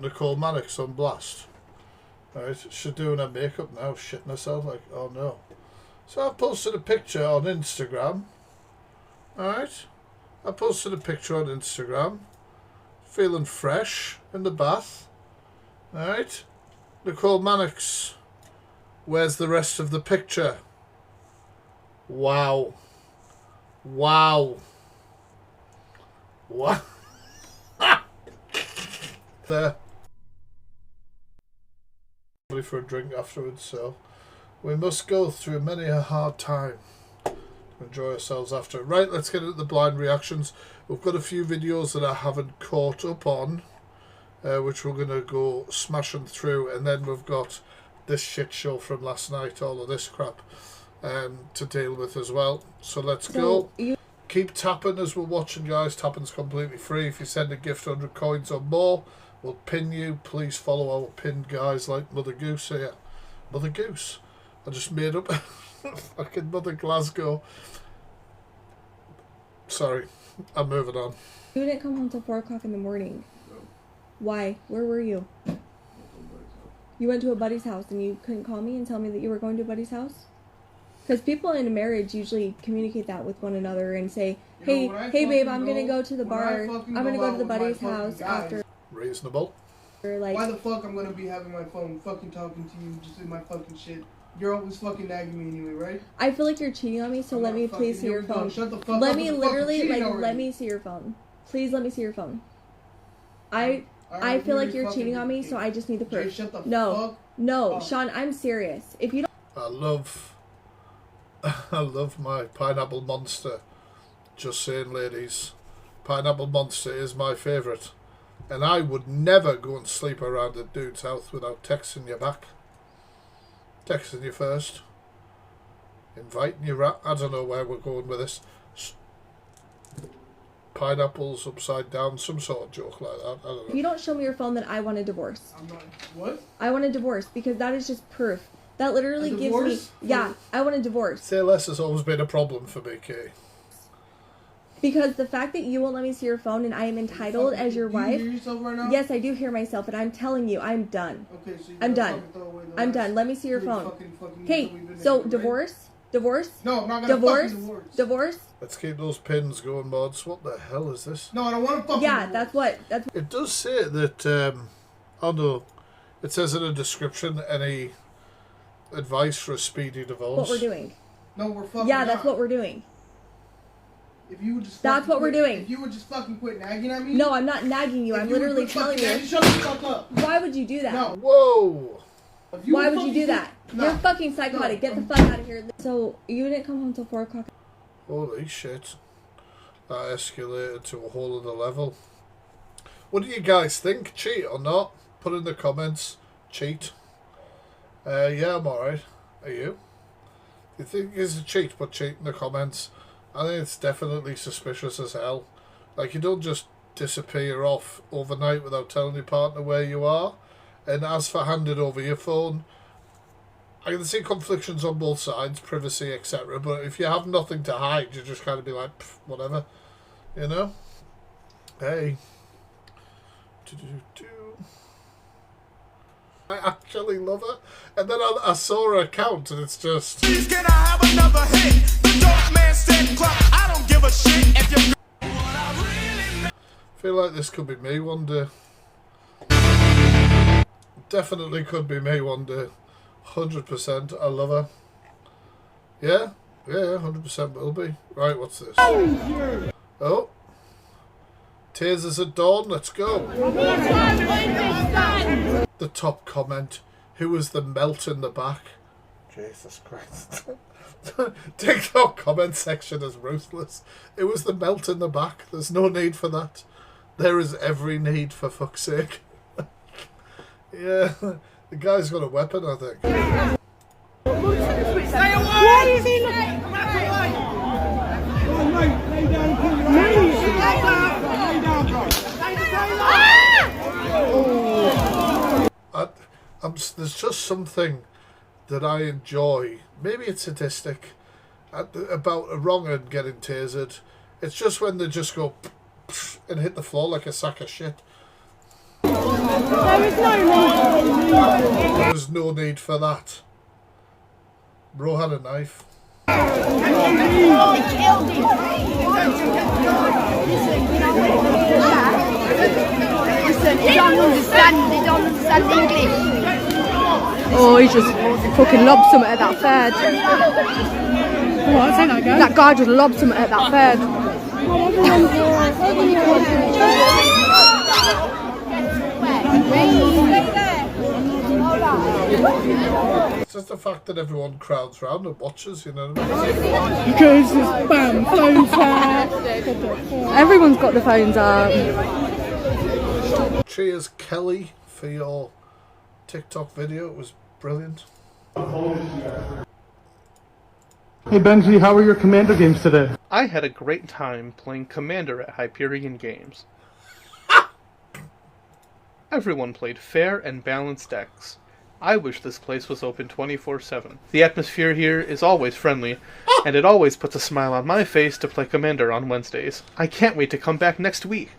Nicole Mannix on blast. Right, she's doing her makeup now, shitting herself like, oh no. So I posted a picture on Instagram. Alright, I posted a picture on Instagram. Feeling fresh in the bath. Alright, Nicole Mannix. Where's the rest of the picture? Wow. Wow. What? There. For a drink afterwards, so we must go through many a hard time to enjoy ourselves after. Right, let's get into the blind reactions. We've got a few videos that I haven't caught up on, which we're going to go smashing through, and then we've got this shit show from last night, all of this crap to deal with as well. So let's go. Keep tapping as we're watching, guys. Tapping's completely free. If you send a gift 100 coins or more, we'll pin you. Please follow our pinned guys like Mother Goose here. Mother Goose. I just made up fucking Mother Glasgow. Sorry, I'm moving on. You didn't come home till 4 o'clock in the morning. No. Why? Where were you? You went to a buddy's house and you couldn't call me and tell me that you were going to a buddy's house? Because people in a marriage usually communicate that with one another and say, hey babe, I'm going to go to the bar. I'm going to go to the buddy's house after. Reasonable. Like, why the fuck I'm gonna be having my phone fucking talking to you just in my fucking shit? You're always fucking nagging me anyway, right? I feel like you're cheating on me, so let me please see your phone. Shut the fuck up. Let me literally, let me see your phone. Please let me see your phone. I feel like you're cheating on me, so I just need the proof. Shut the No, no, up. Sean, I'm serious. If you don't. I love my pineapple monster. Just saying, ladies. Pineapple monster is my favourite. And I would never go and sleep around a dude's house without texting you back. Texting you first. Inviting you round. I don't know where we're going with this. Pineapples upside down. Some sort of joke like that. I don't know. If you don't show me your phone, then I want a divorce. I'm not. What? I want a divorce because that is just proof. That literally gives me. Yeah, I want a divorce. Say less has always been a problem for me, Kay. Because the fact that you won't let me see your phone and I am entitled as your wife. Do you hear yourself right now? Yes, I do hear myself, and I'm telling you, I'm done. Okay, so I'm done. I'm done. Let me see your phone. Okay, so divorce? Divorce? No, I'm not gonna divorce? Divorce. Divorce? Let's keep those pins going, mods. What the hell is this? No, I don't want to fucking Yeah, divorce. that's what. It does say that, oh no, it says in a description, any advice for a speedy divorce. What we're doing. No, we're fucking Yeah, that's what we're doing. If you would just that's what we're doing. If you would just fucking quit nagging at me. No, I'm not nagging you. I'm literally telling you. Shut the fuck up. Why would you do that? No. Whoa. Why would you do that? No. You're fucking psychotic. Get the fuck out of here. So, you didn't come home till 4 o'clock. Holy shit. That escalated to a whole other level. What do you guys think? Cheat or not? Put in the comments. Cheat. Yeah, I'm alright. Are you? You think it's a cheat? Put cheat in the comments. I think it's definitely suspicious as hell. Like, you don't just disappear off overnight without telling your partner where you are. And as for handing over your phone, I can see conflictions on both sides, privacy, etc. But if you have nothing to hide, you just kind of be like, whatever, you know? Hey. I actually love her. And then I saw her account and it's just... Please can I have another hit? The dope man said, I don't give a shit if you... I feel like this could be me one day. Definitely could be me one day. 100%. I love her. Yeah? Yeah, 100% will be. Right, what's this? Oh. Tasers at dawn. Let's go. The top comment. Who was the melt in the back? Jesus Christ. TikTok comment section is ruthless. It was the melt in the back. There's no need for that. There is every need, for fuck's sake. Yeah, the guy's got a weapon, I think. Stay away! What is he looking for? Lay down and put your hands. Lay down, bro. There's just something that I enjoy. Maybe it's sadistic about a wrong and getting tasered. It's just when they just go and hit the floor like a sack of shit. There is no need. There was no need for that. Bro had a knife. Listen, he don't understand English. Oh, he just fucking lobbed something at that third. What? Say that again. That guy just lobbed something at that third. It's just the fact that everyone crowds round and watches, you know what I mean? Because it's bam, phones out. Everyone's got the phones out. Cheers, Kelly, for your TikTok video. It was brilliant. Hey Benji, how were your Commander games today? I had a great time playing Commander at Hyperion Games. Everyone played fair and balanced decks. I wish this place was open 24/7. The atmosphere here is always friendly, and it always puts a smile on my face to play Commander on Wednesdays. I can't wait to come back next week.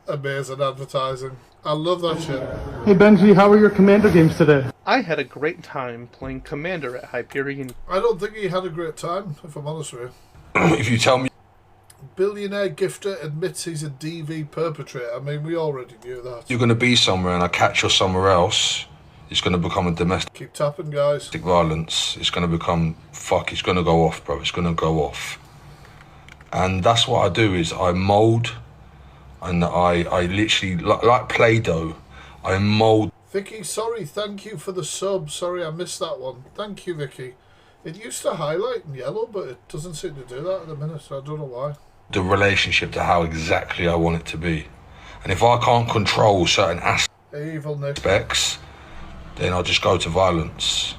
Amazing advertising. I love that shit. Hey Benji, how were your Commander games today? I had a great time playing Commander at Hyperion. I don't think he had a great time, if I'm honest with you. If you tell me... Billionaire gifter admits he's a DV perpetrator. I mean, we already knew that. You're going to be somewhere and I catch you somewhere else, it's going to become a domestic Keep tapping, guys. violence. It's going to become... Fuck, it's going to go off, bro. It's going to go off. And that's what I do, is I mould... And I literally, like Play-Doh, I mould. Vicky, sorry, thank you for the sub. Sorry, I missed that one. Thank you, Vicky. It used to highlight in yellow, but it doesn't seem to do that at the minute. I don't know why. The relationship to how exactly I want it to be. And if I can't control certain Evil Nick. aspects, then I'll just go to violence.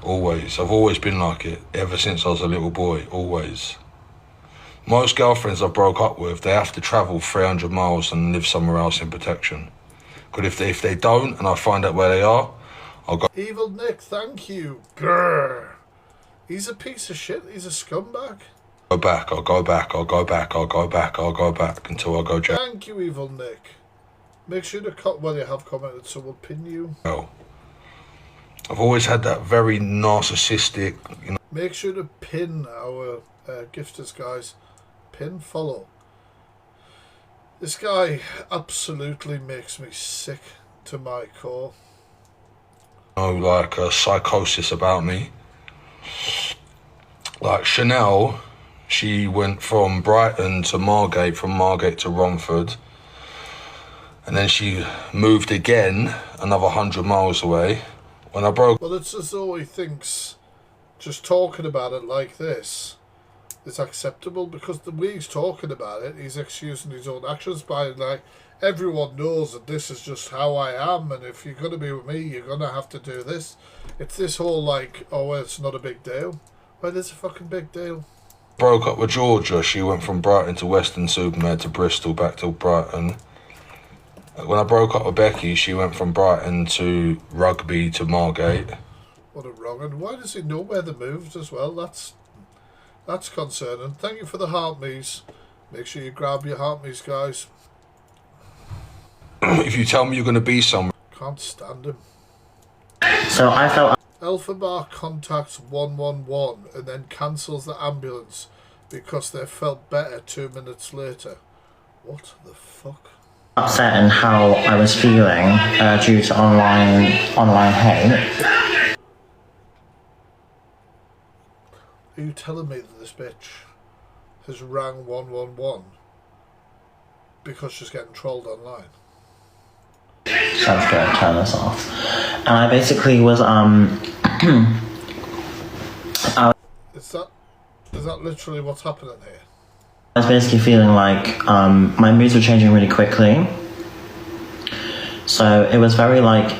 Always. I've always been like it, ever since I was a little boy, always. Most girlfriends I broke up with, they have to travel 300 miles and live somewhere else in protection. Because if they don't, and I find out where they are, I'll go... Evil Nick, thank you. Grrr. He's a piece of shit. He's a scumbag. I'll go back until I go jail. Thank you, Evil Nick. Make sure to well, you have commented, so we'll pin you. I've always had that very narcissistic, you know... Make sure to pin our gifters, guys. Pin, follow. This guy absolutely makes me sick to my core. Like a psychosis about me. Like Chanel, she went from Brighton to Margate, from Margate to Romford, and then she moved again another 100 miles away. When I broke... Well, it's as though he thinks just talking about it like this is acceptable, because the way he's talking about it, he's excusing his own actions by, like, everyone knows that this is just how I am, and if you're going to be with me, you're going to have to do this. It's this whole, like, oh, well, it's not a big deal. Well, it's a fucking big deal. Broke up with Georgia, she went from Brighton to Weston-super-Mare to Bristol, back to Brighton. When I broke up with Becky, she went from Brighton to Rugby to Margate. What a wrong, and why does he know where they moved as well? That's concerning. Thank you for the heart me's. Make sure you grab your heart me's, guys. If you tell me you're going to be somewhere... Can't stand him. So I felt... Alpha Bar contacts 111 and then cancels the ambulance because they felt better 2 minutes later. What the fuck? upset in how I was feeling due to online hate. Are you telling me that this bitch has rang 111 because she's getting trolled online? So I'm just going to turn this off. And I basically was Is that literally what's happening here? I was basically feeling like my moods were changing really quickly. So it was very like,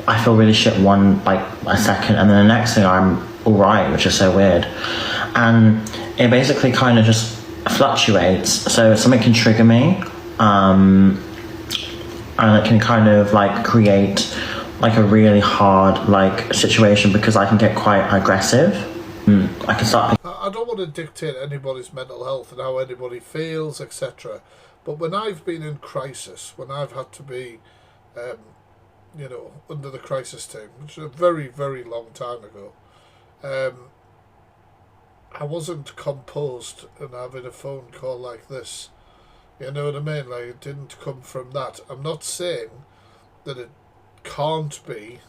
I feel really shit a second, and then the next thing I'm alright, which is so weird. And it basically kind of just fluctuates. So something can trigger me, and it can kind of like create like a really hard like situation because I can get quite aggressive. I can start. I don't want to dictate anybody's mental health and how anybody feels, etc. But when I've been in crisis, when I've had to be, you know, under the crisis team, which is a very, very long time ago, I wasn't composed and having a phone call like this. You know what I mean? Like, it didn't come from that. I'm not saying that it can't be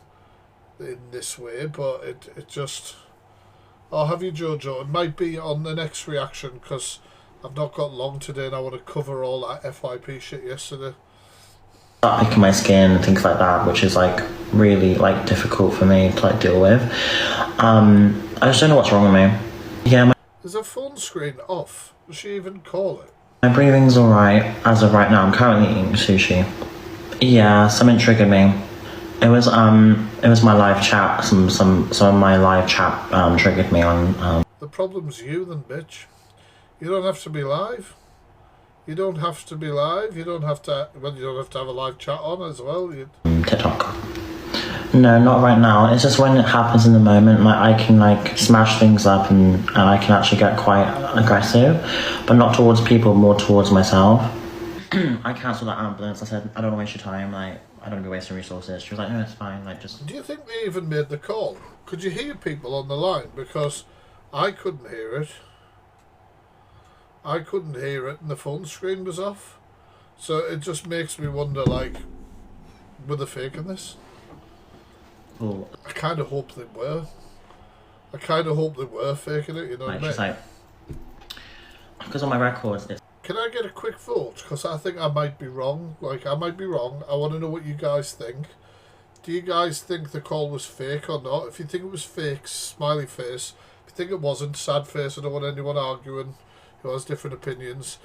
in this way, but it just... Oh, have you, Jojo? It might be on the next reaction, because I've not got long today and I want to cover all that FYP shit yesterday. Like my skin and things like that, which is like really like difficult for me to like deal with. I just don't know what's wrong with me. Yeah, Is her phone screen off? Does she even call it? my breathing's alright as of right now. I'm currently eating sushi. Yeah, something triggered me. It was my live chat. Some of my live chat triggered me on. The problem's you then, bitch. You don't have to be live. You don't have to be live. You don't have to. Well, you don't have to have a live chat on as well. TikTok. No, not right now. It's just when it happens in the moment, like I can like smash things up and I can actually get quite aggressive, but not towards people, more towards myself. I cancelled that ambulance. I said, I don't want to waste your time. Like, I don't want to be wasting resources. She was like, no, it's fine. Like, just. Do you think they even made the call? Could you hear people on the line? Because I couldn't hear it. I couldn't hear it, and the phone screen was off. So it just makes me wonder, like, were they faking this? Cool. I kind of hope they were. I kind of hope they were faking it, you know what I mean? She's like, because on my records, it's. Can I get a quick vote? Because I think I might be wrong. Like, I might be wrong. I want to know what you guys think. Do you guys think the call was fake or not? If you think it was fake, smiley face. If you think it wasn't, sad face. I don't want anyone arguing who has different opinions.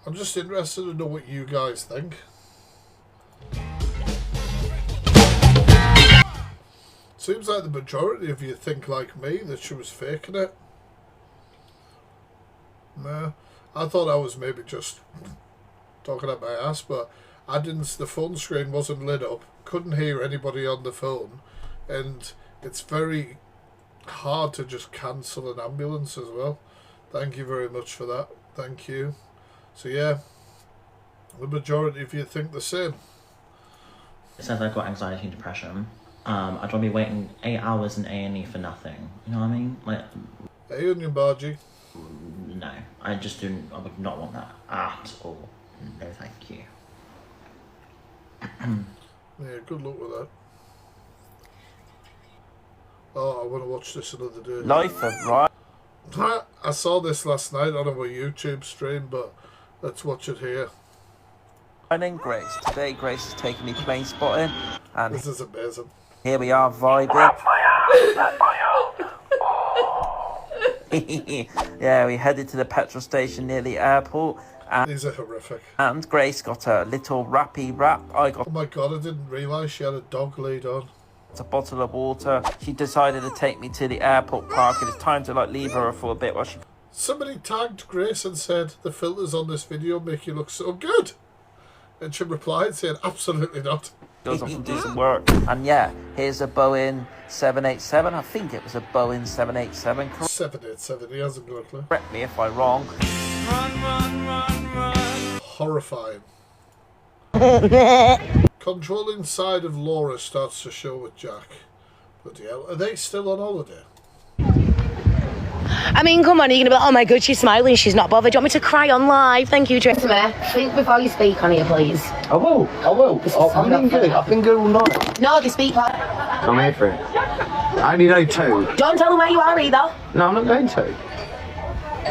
I'm just interested to know what you guys think. Seems like the majority of you think like me, that she was faking it. Nah, I thought I was maybe just talking up my ass, but I didn't. The phone screen wasn't lit up, couldn't hear anybody on the phone, and it's very hard to just cancel an ambulance as well. Thank you very much for that. Thank you. So yeah, the majority of you think the same. It says I've got anxiety and depression. I'd rather be waiting 8 hours in A&E for nothing. You know what I mean? Like. Hey, Onion Bargy. No, I just didn't. I would not want that at all. No, thank you. Yeah, good luck with that. Oh, I want to watch this another day. Life of right. I saw this last night on a YouTube stream, but let's watch it here. My name's Grace. Today Grace is taking me plane spotting, and this is amazing. Here we are vibing. Yeah, we headed to the petrol station near the airport. And these are horrific. And Grace got a little rappy rap. I got. Oh my god! I didn't realise she had a dog lead on. A bottle of water. She decided to take me to the airport park, and it's time to like leave her for a bit while she. Somebody tagged Grace and said the filters on this video make you look so good, and she replied saying absolutely not. Goes off and do some work. And yeah, here's a Boeing 787. I think it was a Boeing 787. 787. He hasn't got a clue. Correct me if I'm wrong. Horrifying. Controlling side of Laura starts to show with Jack. Bloody hell. Are they still on holiday? I mean, come on, you're going to be like, oh my god, she's smiling, she's not bothered. Do you want me to cry on live? Thank you, Tracy. Think before you speak on here, please. I will. I've been good all night. No, they speak like. I'm here for it. I only know 2. Don't tell them where you are either. No, I'm not going to.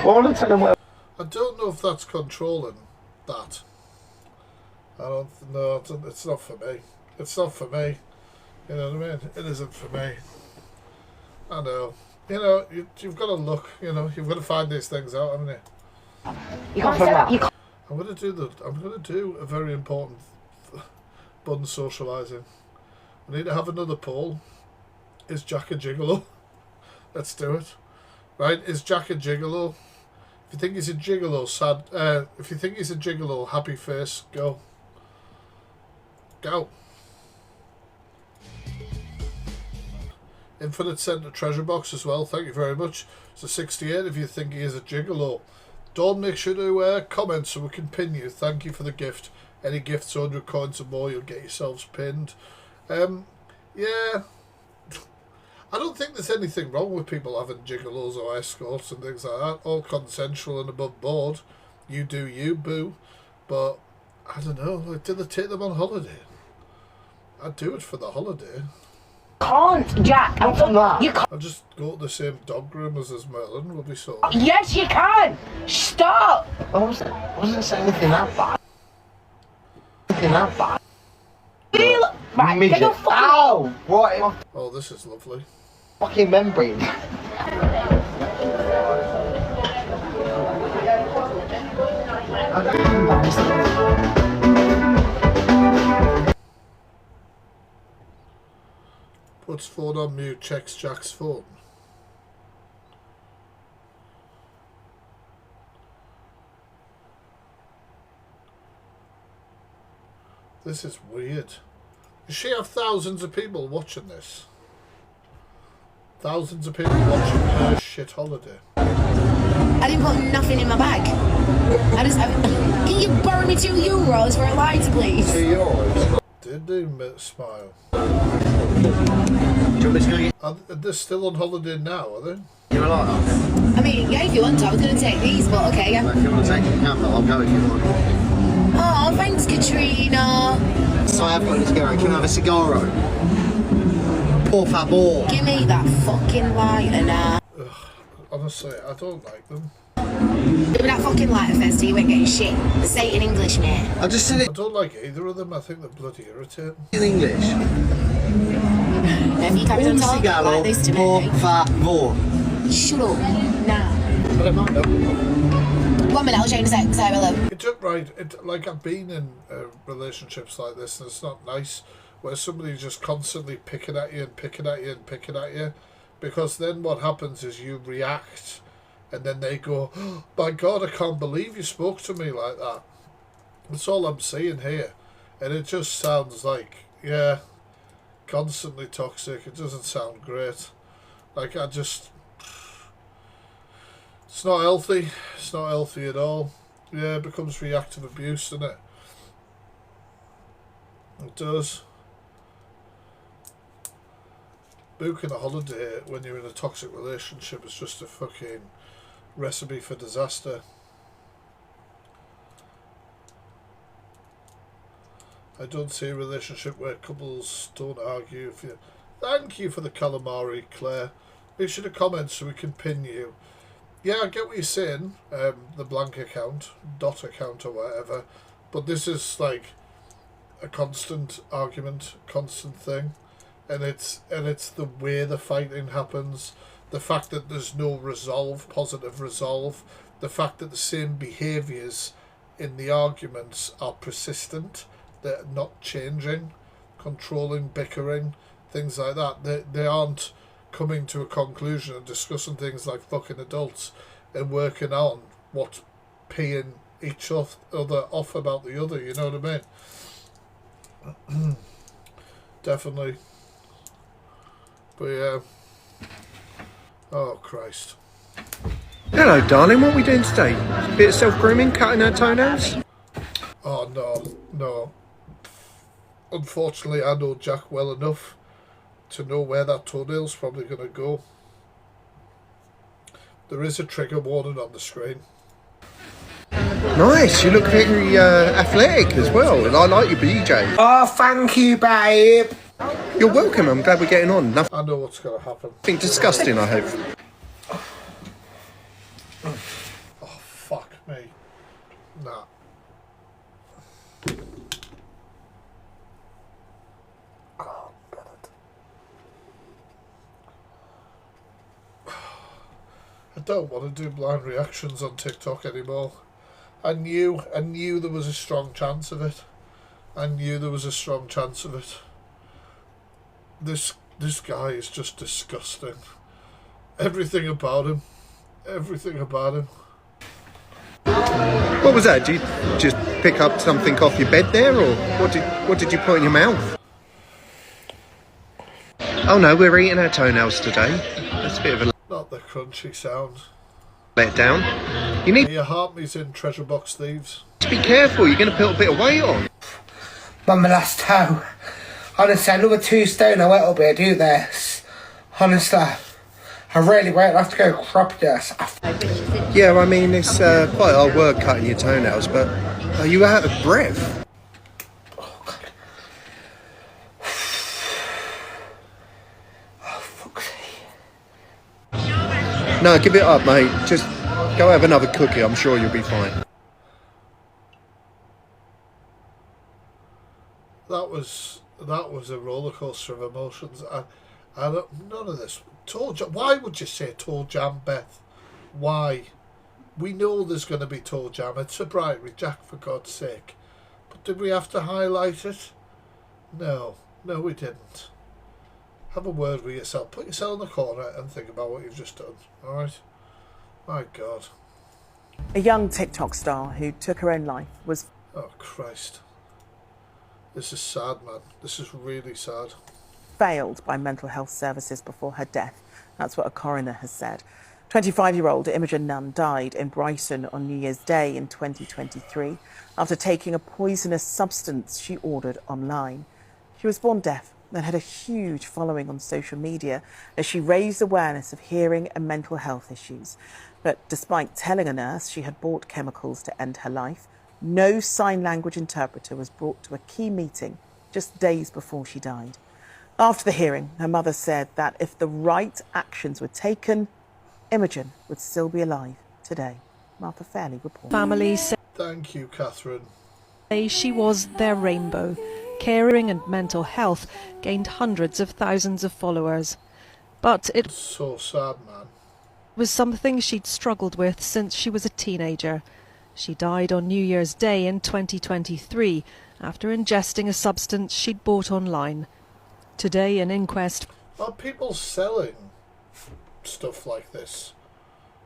Well, I want to tell them where. I don't know if that's controlling that. I don't know. It's not for me. It's not for me. You know what I mean? It isn't for me. I know. You know, you've got to look. You know, you've got to find these things out, haven't you? I'm going to do a very important bun socialising. We need to have another poll. Is Jack a gigolo? Let's do it. Right? Is Jack a gigolo? If you think he's a gigolo, sad. If you think he's a gigolo, happy face. Go. Go. Infinite sent a treasure box as well. Thank you very much. So 68 if you think he is a gigolo. Dawn, make sure to comment so we can pin you. Thank you for the gift. Any gifts 100 coins or more, you'll get yourselves pinned. Yeah, I don't think there's anything wrong with people having gigolos or escorts and things like that. All consensual and above board. You do you, boo. But I don't know. Like, did they take them on holiday? I'd do it for the holiday. Can't, Jack. I'm from that. You can't. I'll just go to the same dog groomers as Merlin. We'll be so. Yes, you can. Stop. I wasn't saying anything that bad. Anything that bad. Right, Midget. get your fucking... Ow! Right in my Oh, this is lovely. fucking membrane. Puts phone on mute, checks Jack's phone. This is weird. Does she have thousands of people watching this? Thousands of people watching her shit holiday. I didn't put nothing in my bag. Can you borrow me €2 for a lighter, please? €2? Did they smile? Are they still on holiday now, are they? You're a lot, aren't you? I mean, yeah, if you want to, I was going to take these, but okay, yeah. If you want to take it, you can, but I'll go if you want. Oh, thanks, Katrina. So I have got a cigarette. Can I have a cigar? Por favor. Give me that fucking lighter now. Ugh, honestly, I don't like them. Give me that fucking lighter first so you ain't getting shit. Say it in English, mate. I just said it. I don't like either of them. I think they're bloody irritating. In English. If you carry on talking like this to me. Por favor. Shut up. Now. I don't mind them. 1 minute, I'll show you in a sec, say hello. It's right. Like, I've been in relationships like this, and it's not nice, where somebody's just constantly picking at you and picking at you and picking at you, because then what happens is you react, and then they go, oh, my God, I can't believe you spoke to me like that. That's all I'm seeing here. And it just sounds like, yeah, constantly toxic. It doesn't sound great. Like, it's not healthy. It's not healthy at all. Yeah, it becomes reactive abuse, doesn't it? It does. Booking a holiday when you're in a toxic relationship is just a fucking recipe for disaster. I don't see a relationship where couples don't argue. If you, thank you for the calamari, Claire. Make sure to comment so we can pin you. Yeah, I get what you're saying, the blank account, dot account or whatever, but this is like a constant argument, constant thing, and it's the way the fighting happens, the fact that there's no resolve, positive resolve, the fact that the same behaviours in the arguments are persistent, they're not changing, controlling, bickering, things like that. They aren't coming to a conclusion and discussing things like fucking adults and working on what's peeing each other off about the other, you know what I mean? Definitely. But yeah. Oh Christ. Hello darling, what are we doing today? A bit of self-grooming, cutting our toenails? Oh no. Unfortunately I know Jack well enough to know where that toenail's probably going to go. There is a trigger warning on the screen. Nice, you look very athletic as well, and I like your BJ. Oh, thank you, babe. You're welcome, I'm glad we're getting on. Nothing I know what's going to happen. disgusting, I hope. Oh, fuck me. Nah. I don't want to do blind reactions on TikTok anymore. I knew there was a strong chance of it. This guy is just disgusting. Everything about him. What was that? Did you just pick up something off your bed there, or what did you put in your mouth? Oh no, we're eating our toenails today. That's a bit of a... Not the crunchy sound. let down. You need your Hartleys in Treasure Box Thieves. to be careful. You're going to put a bit of weight on. But my last toe. Honestly, another 2 stone I went up here to do this. Honestly, I really won't have to go crop this. Yeah, I mean, it's quite hard work cutting your toenails, but are you out of breath? No, give it up, mate. Just go have another cookie. I'm sure you'll be fine. That was a roller coaster of emotions. I don't, none of this. Why would you say toe jam, Beth? Why? We know there's going to be toe jam. It's a bribery, Jack, for God's sake. But did we have to highlight it? No, we didn't. Have a word with yourself. Put yourself in the corner and think about what you've just done. All right? My God. A young TikTok star who took her own life was... Oh, Christ. This is sad, man. This is really sad. ...failed by mental health services before her death. That's what a coroner has said. 25-year-old Imogen Nunn died in Brighton on New Year's Day in 2023 after taking a poisonous substance she ordered online. She was born deaf and had a huge following on social media as she raised awareness of hearing and mental health issues. But despite telling a nurse she had bought chemicals to end her life, no sign language interpreter was brought to a key meeting just days before she died. After the hearing, her mother said that if the right actions were taken, Imogen would still be alive today. Martha Fairley reports. Families say Thank you, Catherine. She was their rainbow. Caring and mental health gained hundreds of thousands of followers. But it so sad, man. Was something she'd struggled with since she was a teenager. She died on New Year's Day in 2023 after ingesting a substance she'd bought online. Today, an inquest... Are people selling stuff like this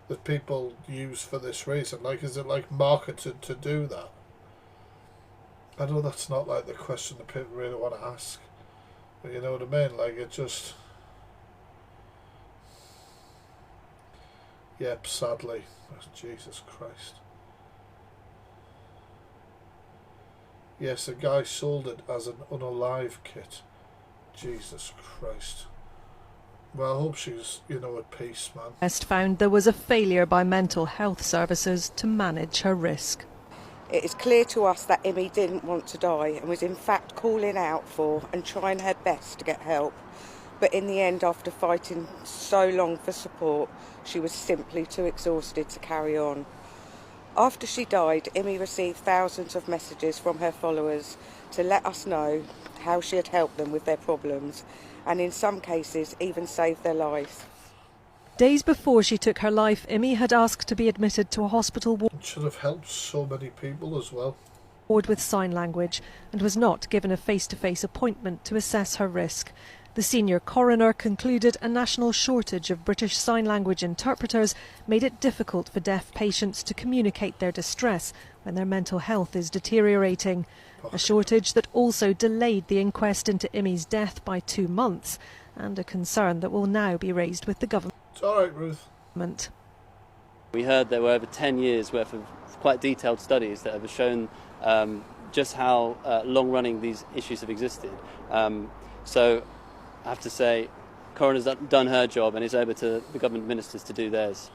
that people use for this reason? Like, is it like marketed to do that? I know that's not like the question that people really want to ask, but you know what I mean? Like, it just... Yep, sadly. Oh, Jesus Christ. Yes, a guy sold it as an unalive kit. Jesus Christ. Well, I hope she's, at peace, man. Inquest found there was a failure by mental health services to manage her risk. It is clear to us that Immy didn't want to die and was in fact calling out for and trying her best to get help. But in the end, after fighting so long for support, she was simply too exhausted to carry on. After she died, Immy received thousands of messages from her followers to let us know how she had helped them with their problems, and in some cases even saved their life. Days before she took her life, Immy had asked to be admitted to a hospital ward. Should have helped so many people as well. With sign language and was not given a face-to-face appointment to assess her risk. The senior coroner concluded a national shortage of British Sign Language interpreters made it difficult for deaf patients to communicate their distress when their mental health is deteriorating. A shortage that also delayed the inquest into Immy's death by 2 months, and a concern that will now be raised with the government. It's all right, Ruth. We heard there were over 10 years worth of quite detailed studies that have shown just how long-running these issues have existed. So I have to say, coroner's done her job and it's over to the government ministers to do theirs.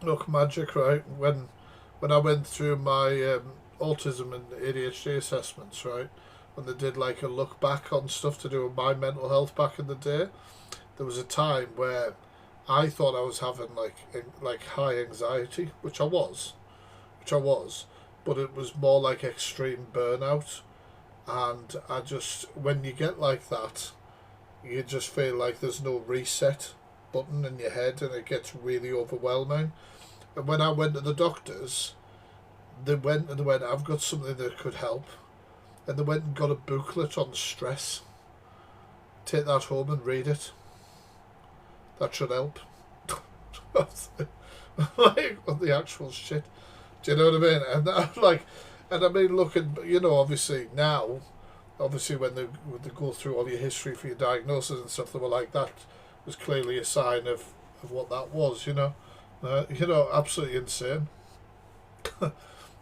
Look, magic, right? When I went through my autism and ADHD assessments, right, when they did like a look back on stuff to do with my mental health back in the day, there was a time where I thought I was having like high anxiety, which I was, but it was more like extreme burnout, and I just, when you get like that, you just feel like there's no reset button in your head and it gets really overwhelming. And when I went to the doctors, they went, I've got something that could help. And they went and got a booklet on stress. Take that home and read it. That should help. Like, what the actual shit. Do you know what I mean? And I mean, looking, obviously now, when they go through all your history for your diagnosis and stuff, they were like, that was clearly a sign of what that was, You know, absolutely insane.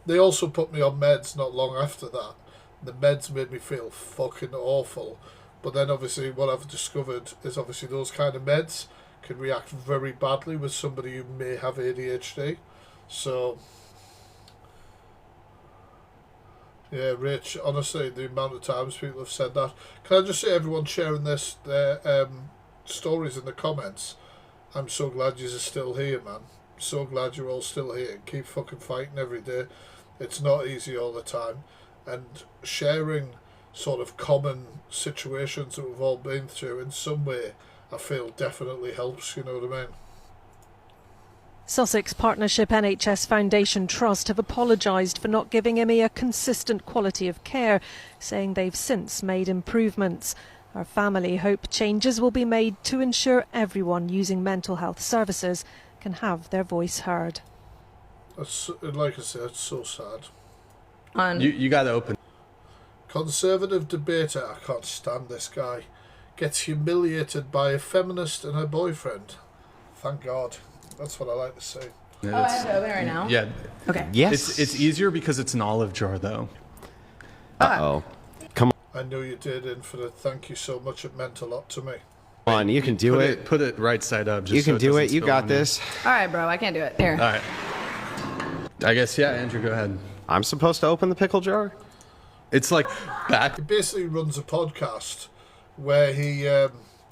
They also put me on meds not long after that. The meds made me feel fucking awful. But then obviously what I've discovered is obviously those kind of meds can react very badly with somebody who may have ADHD. So, yeah, Rich, honestly, the amount of times people have said that. Can I just say, everyone sharing their stories in the comments, I'm so glad you're still here, man. So glad you're all still here. Keep fucking fighting every day. It's not easy all the time. And sharing sort of common situations that we've all been through in some way, I feel definitely helps, you know what I mean? Sussex Partnership NHS Foundation Trust have apologised for not giving Imi a consistent quality of care, saying they've since made improvements. Her family hope changes will be made to ensure everyone using mental health services can have their voice heard. That's, like I said, it's so sad. You got to open. Conservative debater, I can't stand this guy, gets humiliated by a feminist and her boyfriend. Thank God. That's what I like to say. Yeah, I have to open it right now? Yeah. Okay. Yes. It's easier because it's an olive jar, though. Uh-oh. Come I know you did, Infinite. Thank you so much. It meant a lot to me. on, you can do it. Put it right side up. Just You can so do doesn't it. You spill got on you. this. All right, bro. I can't do it. Here. All right. I guess, yeah, Andrew, go ahead. I'm supposed to open the pickle jar? It's like back. He basically runs a podcast where he,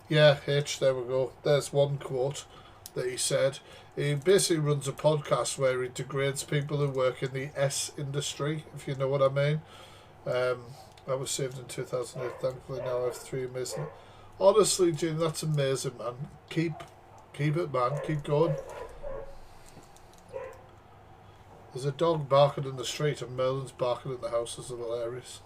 Hitch, there we go. There's one quote that he said. He basically runs a podcast where he degrades people who work in the S industry, if you know what I mean. I was saved in 2008, thankfully now I have 3 amazing. Honestly, Jim, that's amazing, man. Keep it, man. Keep going. There's a dog barking in the street and Merlin's barking in the house. Is hilarious.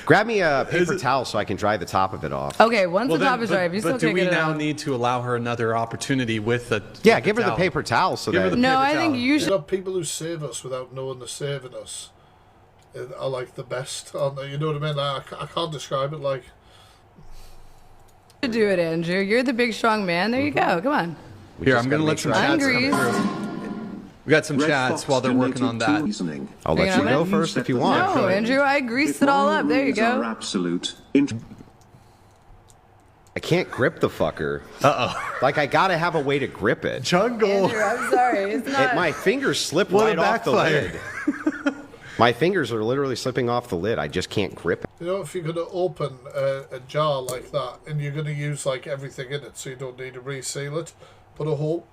Grab me a paper towel so I can dry the top of it off. Okay, once the top is dry, if you still But do can't we get it now out. need to allow her another opportunity with the Yeah, give her the paper towel so that... No, I think you should. You know, people who save us without knowing they're saving us are like the best, aren't they? You know what I mean? I can't describe it like... You should do it, Andrew. You're the big, strong man. There you go. Come on. Here, I'm going to let some chats come through. We got some chats while they're working on that. I'll let you go first if you want. No, Andrew, I greased it all up. There you go. I can't grip the fucker. Uh-oh. Like, I gotta have a way to grip it. Jungle. Andrew, I'm sorry. It's not. My fingers slip What a right off the backfire. lid. My fingers are literally slipping off the lid. I just can't grip it. You know, if you're going to open a jar like that and you're going to use like everything in it so you don't need to reseal it, put a hole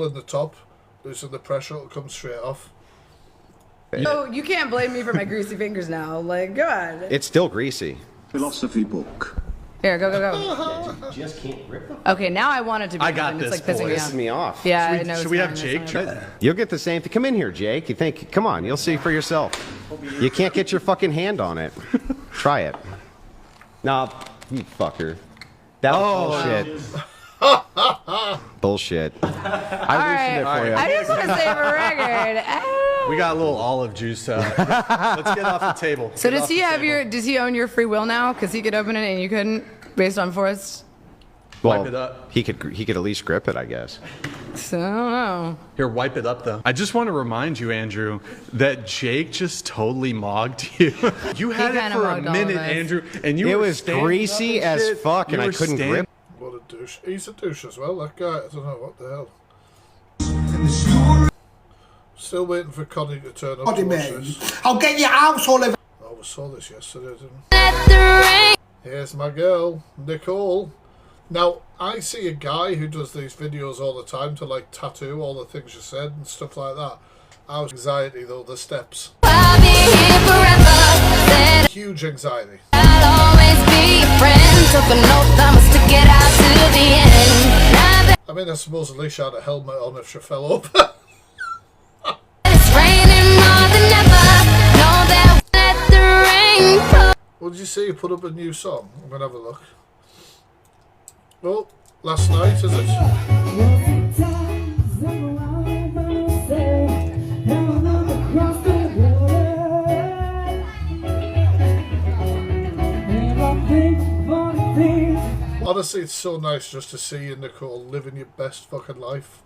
in the top, loosen the pressure, it'll come straight off. Oh, you can't blame me for my greasy fingers now. Like, God. It's still greasy. Philosophy book. Here, go. You just can't grip it. Okay, now I want it to be. I got open. It's this, like pissing boys. me off. Pisses me off. Yeah, Should we- I know. should it's we fine, have it's Jake fine. try? You'll get the same thing. Come in here, Jake. You think? Come on, you'll see for yourself. You can't get your fucking hand on it. Try it. No, you fucker. That was bullshit. Bullshit. I loosened it for you. I just want to say for record. We got a little olive juice. Let's get off the table. So Get does off he the have table. does he own your free will now? Because he could open it and you couldn't, based on Forrest. Well, Wipe it up. He could at least grip it, I guess. So I don't know. Here, wipe it up, though. I just want to remind you, Andrew, that Jake just totally mogged you. You had it kinda for a mogged all of minute, us. Andrew, and you It were was standing greasy up and as shit. fuck, You and I were couldn't standing- grip. What a douche. He's a douche as well, that guy. I don't know what the hell. Still waiting for Connie to turn up. What do to you watch mean? this. I'll get your house all over. Oh, we saw this yesterday, didn't we? Here's my girl, Nicole. Now, I see a guy who does these videos all the time to like tattoo all the things you said and stuff like that. I was anxiety though, the steps. Huge anxiety. I mean, I suppose at least she had a helmet on if she fell over. What did you say? You put up a new song? I'm going to have a look. Oh, last night, is it? Honestly, it's so nice just to see you, Nicole, living your best fucking life.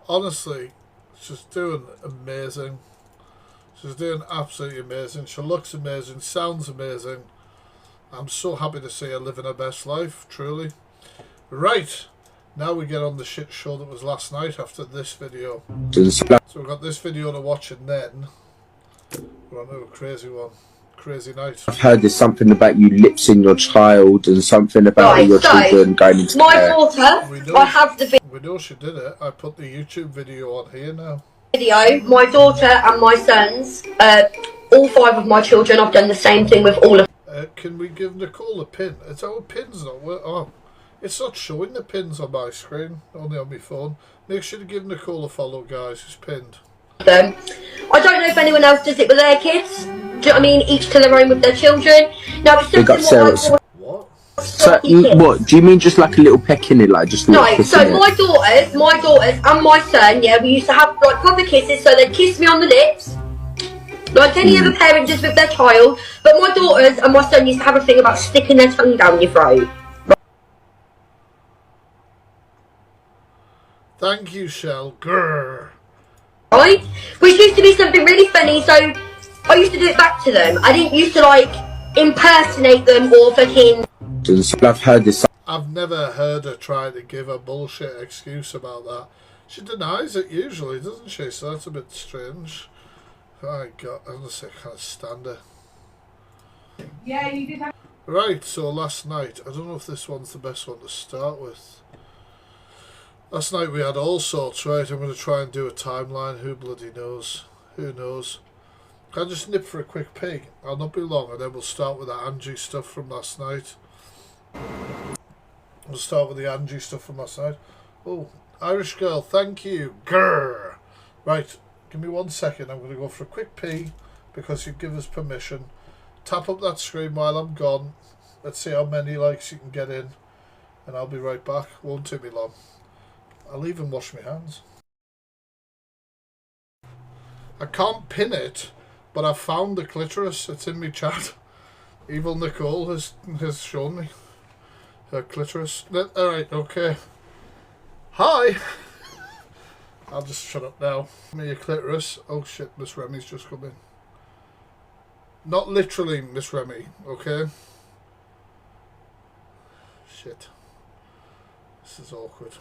Honestly, she's doing amazing. She's doing absolutely amazing. She looks amazing, sounds amazing. I'm so happy to see her living her best life, truly. Right, now we get on the shit show that was last night after this video. So we've got this video to watch and then we're on to a crazy one. Crazy night. I've heard there's something about you lipsing your child and something about your children going into my care. daughter, I have the We know she did it. I put the YouTube video on here now. video. My daughter and my sons, all 5 of my children, I've done the same thing with all of Can we give Nicole a pin? It's our pin's not working. Oh, it's not showing the pins on my screen, only on my phone. Make sure to give Nicole a follow, guys, who's pinned. them. I don't know if anyone else does it with their kids. Do you know what I mean? Each to their own with their children. Now it's Big up something Sarah. So, what do you mean? Just like a little peck in it, like just a no. little So my daughters, and my son, yeah, we used to have like proper kisses. So they'd kiss me on the lips, like any other parent does with their child. But my daughters and my son used to have a thing about sticking their tongue down your throat. Thank you, Shell. Grrr. Right? Which used to be something really funny. So I used to do it back to them. I didn't used to like impersonate them or fucking. I've heard this. I've never heard her try to give a bullshit excuse about that. She denies it usually, doesn't she? So that's a bit strange. My God, honestly, I can't stand her. Yeah, you did have. Right, so last night, I don't know if this one's the best one to start with. Last night we had all sorts, right? I'm going to try and do a timeline. Who bloody knows? Who knows? Can I just nip for a quick pee? I'll not be long, and then we'll start with the Angie stuff from last night. We'll start with the Angie stuff from last night. Oh, Irish girl, thank you. Grrr. Right, give me 1 second. I'm going to go for a quick pee because you give us permission. Tap up that screen while I'm gone. Let's see how many likes you can get in. And I'll be right back. Won't take me long. I'll even wash my hands. I can't pin it, but I found the clitoris. It's in my chat. Evil Nicole has shown me her clitoris. Alright, okay. Hi! I'll just shut up now. Give me your clitoris. Oh shit, Miss Remy's just come in. Not literally Miss Remy, okay? Shit. This is awkward.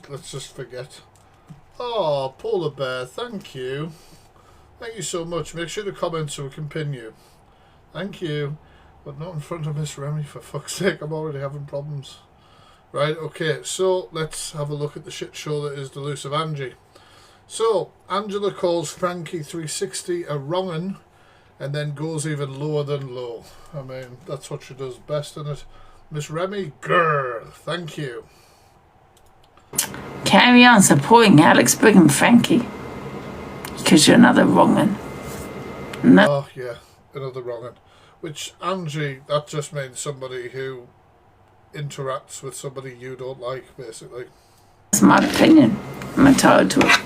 Let's just forget. Oh, Polar Bear, thank you. Thank you so much. Make sure to comment so we can pin you. Thank you. But not in front of Miss Remy, for fuck's sake. I'm already having problems. Right, okay, so let's have a look at the shit show that is Delusive Angie. So, Angela calls Frankie 360 a wrong'un and then goes even lower than low. I mean, that's what she does best, isn't it? Miss Remy, grrr, thank you. Carry on supporting Alex Brigham, Frankie. Because you're another wrong'un. No. Oh, yeah, another wrong'un. Which, Angie, that just means somebody who interacts with somebody you don't like, basically. That's my opinion. I'm entitled to it.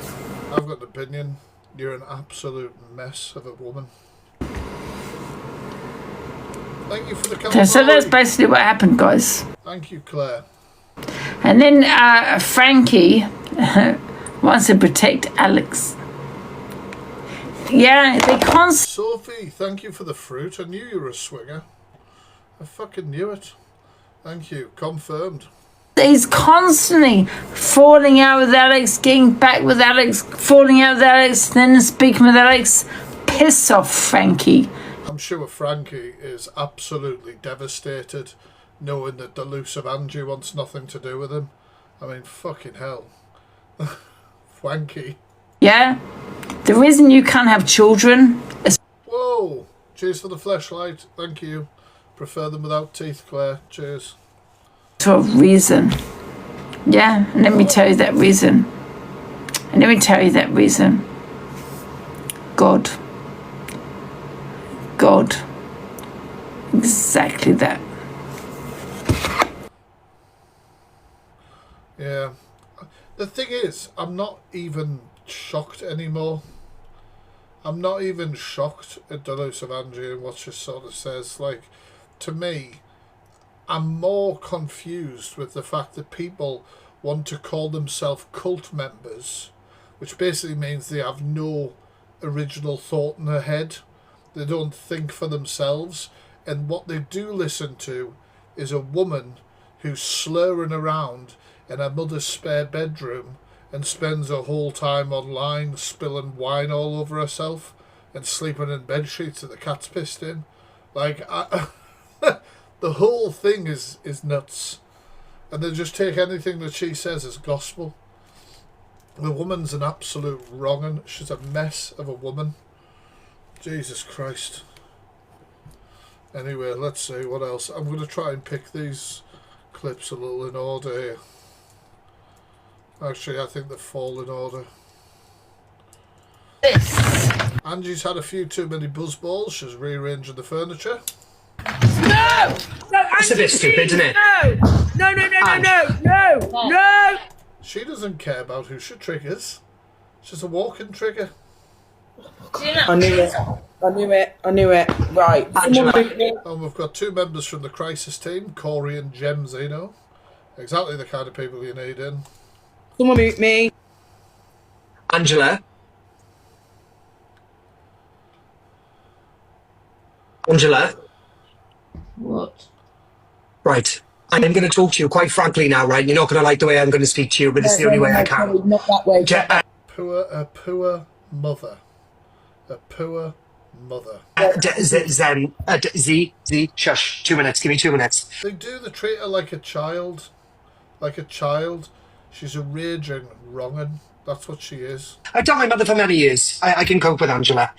I've got an opinion. You're an absolute mess of a woman. Thank you for the comment. So that's basically what happened, guys. Thank you, Claire. And then Frankie wants to protect Alex. Yeah, they can't. Sophie, thank you for the fruit. I knew you were a swinger. I fucking knew it. Thank you. Confirmed. He's constantly falling out with Alex, getting back with Alex, falling out with Alex, then speaking with Alex. Piss off, Frankie. I'm sure Frankie is absolutely devastated knowing that the elusive Angie wants nothing to do with him. I mean, fucking hell. Frankie. Yeah? The reason you can't have children is... Whoa! Cheers for the fleshlight. Thank you. Prefer them without teeth, Claire. Cheers. For a reason. Yeah, and let me tell you that reason. And let me tell you that reason. God. God. Exactly that. Yeah. The thing is, I'm not even shocked anymore. I'm not even shocked at the elusive Angie and what she sort of says. Like, to me, I'm more confused with the fact that people want to call themselves cult members, which basically means they have no original thought in their head. They don't think for themselves, and what they do listen to is a woman who's slurring around in her mother's spare bedroom and spends her whole time online spilling wine all over herself and sleeping in bed sheets that the cat's pissed in. Like, the whole thing is nuts. And they just take anything that she says as gospel. The woman's an absolute wrong'un. She's a mess of a woman. Jesus Christ. Anyway, let's see what else. I'm going to try and pick these clips a little in order here. Actually, I think they fall in order. Angie's had a few too many buzzballs. She's rearranging the furniture. No! No, It's a bit stupid, isn't it? No! She doesn't care about who she triggers. She's a walking trigger. I knew it. Right. And we've got two members from the crisis team, Corey and Jem Zeno. Exactly the kind of people you need in. Someone mute me. Angela. What? Right. I'm going to talk to you quite frankly now, right? You're not going to like the way I'm going to speak to you, but it's the only way I can. Not that way. A poor mother. A poor mother. Shush. 2 minutes. Give me 2 minutes. They do. They treat her like a child. Like a child. She's a raging wrong'un. That's what she is. I've done my mother for many years. I can cope with Angela.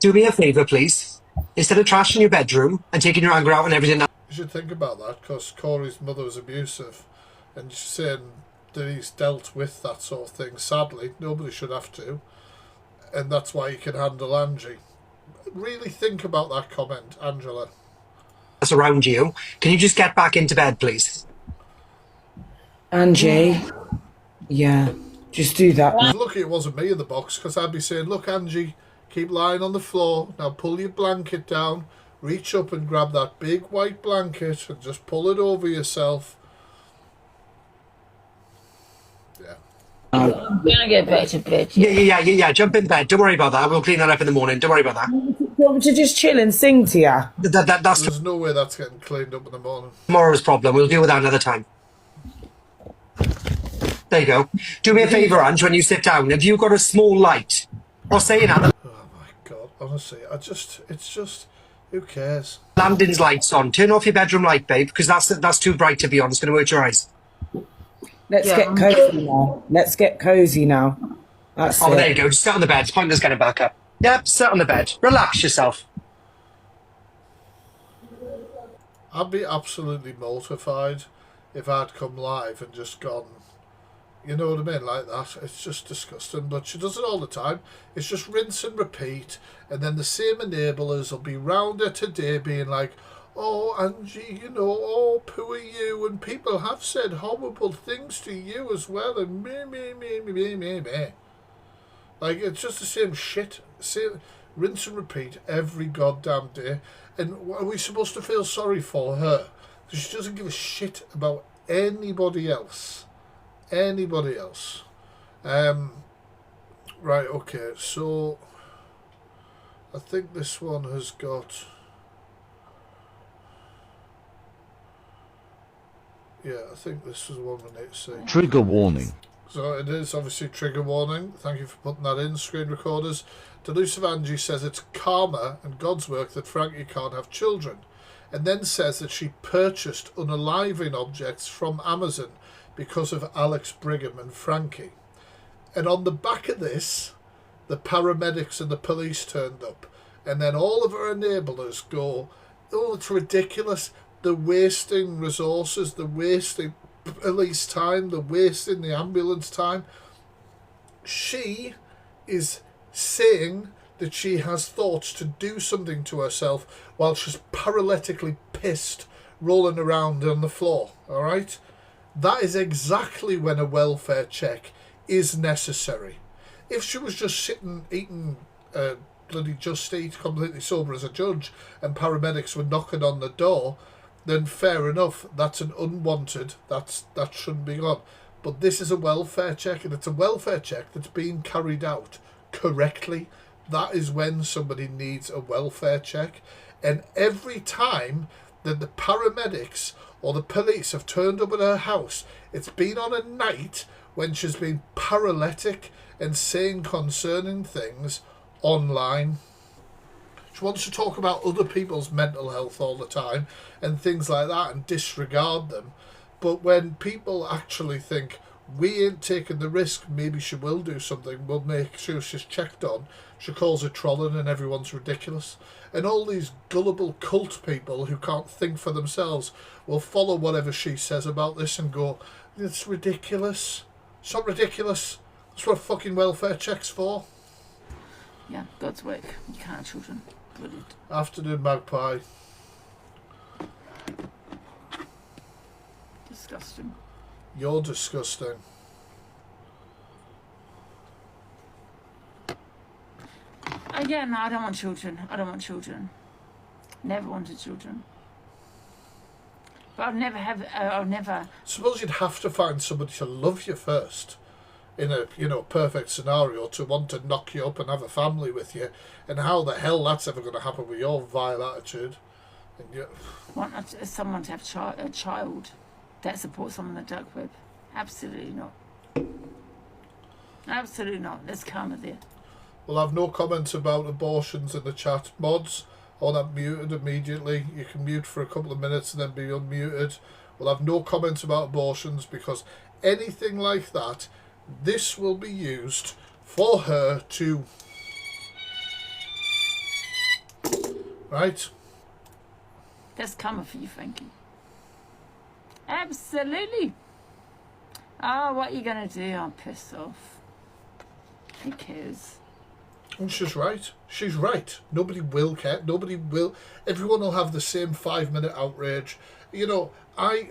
Do me a favour, please. Instead of trashing your bedroom and taking your anger out on everything else. You should think about that, because Corey's mother was abusive. And she's saying that he's dealt with that sort of thing. Sadly, nobody should have to. And that's why he can handle Angie. Really think about that comment, Angela. That's around you. Can you just get back into bed, please? Angie. Yeah. Just do that. I was lucky it wasn't me in the box, because I'd be saying, look, Angie, keep lying on the floor. Now pull your blanket down. Reach up and grab that big white blanket and just pull it over yourself. Yeah. I'm gonna get back to bed. Yeah. Jump in bed. Don't worry about that. We'll clean that up in the morning. Don't worry about that. You want me to just chill and sing to you? That's There's no way that's getting cleaned up in the morning. tomorrow's problem. We'll deal with that another time. There you go. Do me a favour, Ange, when you sit down. Have you got a small light? Or say another. Oh my God, honestly, it's just, who cares? Landon's lights on. Turn off your bedroom light, babe, because that's too bright to be on. It's going to hurt your eyes. Let's get cozy now. Let's get cozy now. That's it. There you go. Just sit on the bed. It's pointless getting back up. Yep, sit on the bed. Relax yourself. I'd be absolutely mortified if I'd come live and just gone, you know what I mean, like that. It's just disgusting, but she does it all the time. It's just rinse and repeat, and then the same enablers will be round her today being like, oh, Angie, you know, oh, poor you, and people have said horrible things to you as well, and me. Like, it's just the same shit. Same, rinse and repeat every goddamn day. And are we supposed to feel sorry for her? Because she doesn't give a shit about anybody else. Anybody else. Right, okay, so I think this one has got... Yeah, I think this was the one we need to see. Trigger warning. So it is obviously trigger warning. Thank you for putting that in, screen recorders. Delusive Angie says it's karma and God's work that Frankie can't have children, and then says that she purchased unaliving objects from Amazon because of Alex Brigham and Frankie. And on the back of this, the paramedics and the police turned up, and then all of her enablers go, oh, it's ridiculous. They're wasting resources, they're wasting police time, they're wasting the ambulance time. She is saying that she has thoughts to do something to herself while she's paralytically pissed, rolling around on the floor, all right? That is exactly when a welfare check is necessary. If she was just sitting, eating bloody Just Eat, completely sober as a judge, and paramedics were knocking on the door, then fair enough, that's an unwanted, that shouldn't be on. But this is a welfare check, and it's a welfare check that's being carried out correctly. That is when somebody needs a welfare check. And every time that the paramedics or the police have turned up at her house, it's been on a night when she's been paralytic and saying concerning things online. She wants to talk about other people's mental health all the time and things like that and disregard them. But when people actually think, we ain't taking the risk, maybe she will do something, we'll make sure she's checked on, she calls it trolling and everyone's ridiculous. And all these gullible cult people who can't think for themselves will follow whatever she says about this and go, it's ridiculous. It's not ridiculous. That's what fucking welfare check's for. Yeah, God's work. You can't have children. Brilliant. Afternoon, Magpie. Disgusting. You're disgusting. Yeah, no, I don't want children. I don't want children. Never wanted children. But I'll never... Suppose you'd have to find somebody to love you first. In a, perfect scenario, to want to knock you up and have a family with you. And how the hell that's ever going to happen with your vile attitude? And you... Want someone to have a child that supports someone on the dark web? Absolutely not. Absolutely not. There's karma there. We'll have no comments about abortions in the chat. Mods, all that muted immediately. You can mute for a couple of minutes and then be unmuted. We'll have no comments about abortions because anything like that, this will be used for her to... Right? That's karma for you, Frankie. Absolutely. Oh, what are you going to do? I'm pissed off. Who cares? And she's right. She's right. Nobody will care. Nobody will. Everyone will have the same 5-minute outrage.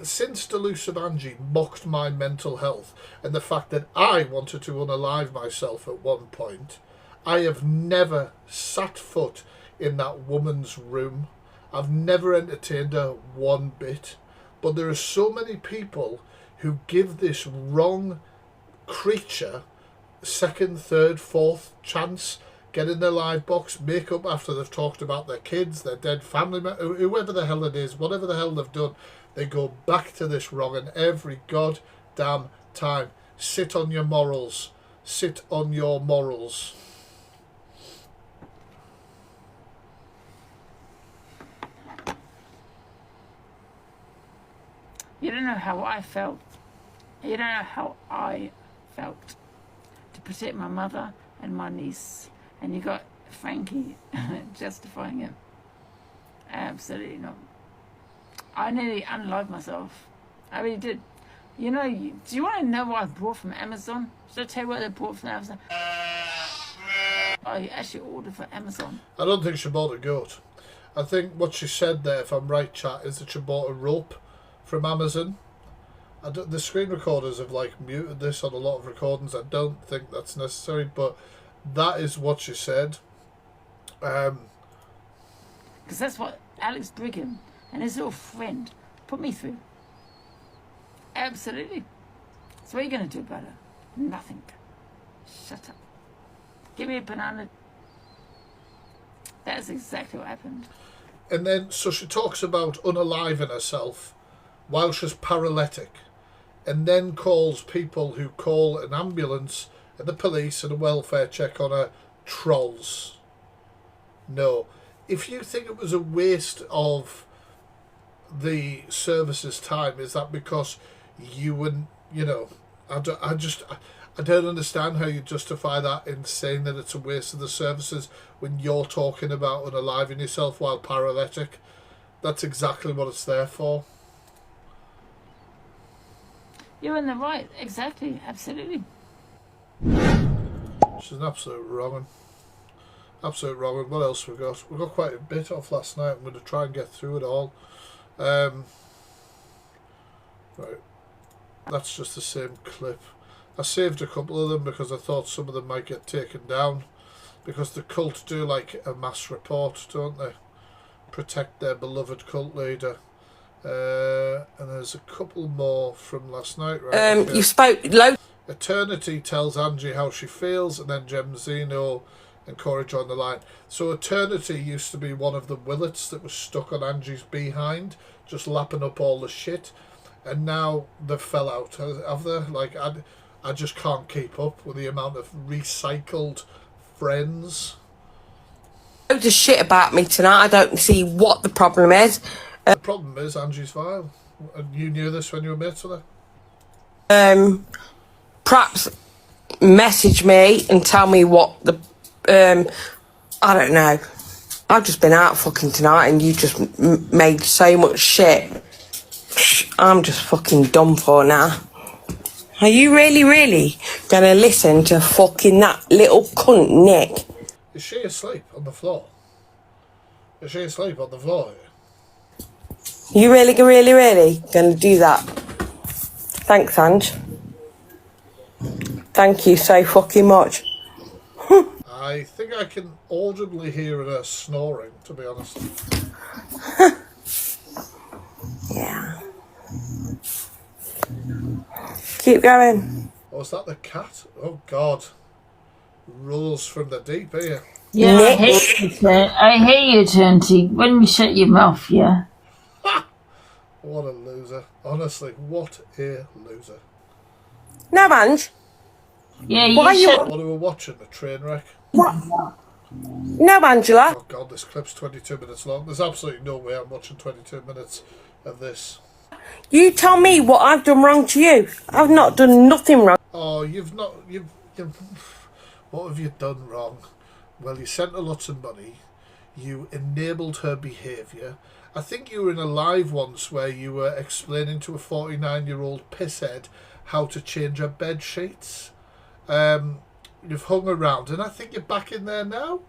Since Delusive Angie mocked my mental health and the fact that I wanted to unalive myself at one point, I have never sat foot in that woman's room. I've never entertained her one bit. But there are so many people who give this wrong creature second, third, fourth chance, get in their live box, make up after they've talked about their kids, their dead family members, whoever the hell it is, whatever the hell they've done, they go back to this wrong, and every goddamn time. Sit on your morals. Sit on your morals. You don't know how I felt. You don't know how I felt to protect my mother and my niece. And you got Frankie justifying it. Absolutely not. I nearly unalived myself. I really did. Do you want to know what I bought from Amazon? Should I tell you what I bought from Amazon? I actually ordered for Amazon. I don't think she bought a goat. I think what she said there, if I'm right, chat, is that she bought a rope from Amazon. The screen recorders have muted this on a lot of recordings. I don't think that's necessary, but that is what she said. Because that's what Alex Brigham and his little friend put me through. Absolutely. So what are you going to do about it? Nothing. Shut up. Give me a banana. That's exactly what happened. And then, so she talks about unaliving herself while she's paralytic, and then calls people who call an ambulance and the police and a welfare check on her trolls. No. If you think it was a waste of the service's time, is that because you wouldn't, you know, I don't understand how you justify that in saying that it's a waste of the services when you're talking about unaliving yourself while paralytic. That's exactly what it's there for. You're in the right, exactly, absolutely. She's an absolute wrong one. Absolute wrong one. What else we got? We got quite a bit off last night. I'm going to try and get through it all. Right. That's just the same clip. I saved a couple of them because I thought some of them might get taken down. Because the cult do like a mass report, don't they? Protect their beloved cult leader. And there's a couple more from last night, right? Okay. You spoke low. Eternity tells Angie how she feels, and then Gemzino and Corey join the line. So Eternity used to be one of the Willets that was stuck on Angie's behind, just lapping up all the shit, and now they've fell out, have they? Like, I just can't keep up with the amount of recycled friends. Loads of shit about me tonight. I don't see what the problem is. The problem is Angie's vile. And you knew this when you were mates with her? Perhaps message me and tell me what the I don't know. I've just been out fucking tonight and you just made so much shit. I'm just fucking done for now. Are you really gonna listen to fucking that little cunt Nick? Is she asleep on the floor? Is she asleep on the floor? You really gonna do that? Thanks, Ange. Thank you so fucking much. I think I can audibly hear her snoring, to be honest. Yeah. Keep going. Oh, is that the cat? Oh, God. Rose from the deep here. Yeah, I hear you, Turnty. When you shut your mouth, yeah. What a loser. Honestly, what a loser. No, Ange. Yeah, you Why should. What are we watching? A train wreck? What? No, Angela. Oh, God, this clip's 22 minutes long. There's absolutely no way I'm watching 22 minutes of this. You tell me what I've done wrong to you. I've not done nothing wrong. Oh, you've what have you done wrong? Well, you sent her lots of money. You enabled her behaviour. I think you were in a live once where you were explaining to a 49-year-old pisshead how to change her bed sheets. You've hung around, and I think you're back in there now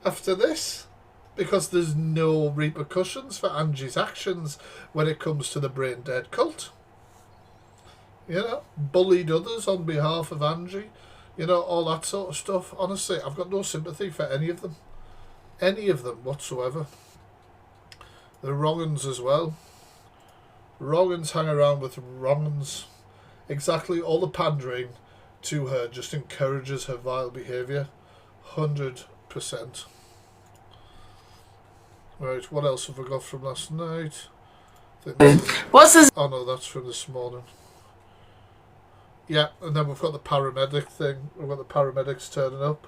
after this, because there's no repercussions for Angie's actions when it comes to the brain dead cult. You know, bullied others on behalf of Angie, you know, all that sort of stuff. Honestly, I've got no sympathy for any of them whatsoever. The wrong-uns as well. Wrong-uns hang around with wrong-uns. Exactly, all the pandering to her just encourages her vile behaviour. 100%. Right, what else have we got from last night? What's this? Oh no, that's from this morning. Yeah, and then we've got the paramedic thing. We've got the paramedics turning up.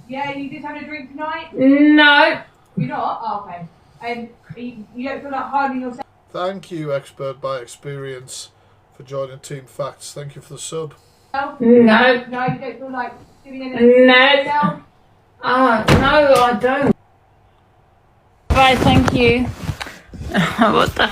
Yeah, you just having a drink tonight? No. You're not? Oh, okay. You don't feel like hiding yourself? Thank you, Expert by Experience, for joining Team Facts. Thank you for the sub. No. No, you don't feel like doing anything yourself? Oh, no, I don't. Bye, thank you. What the?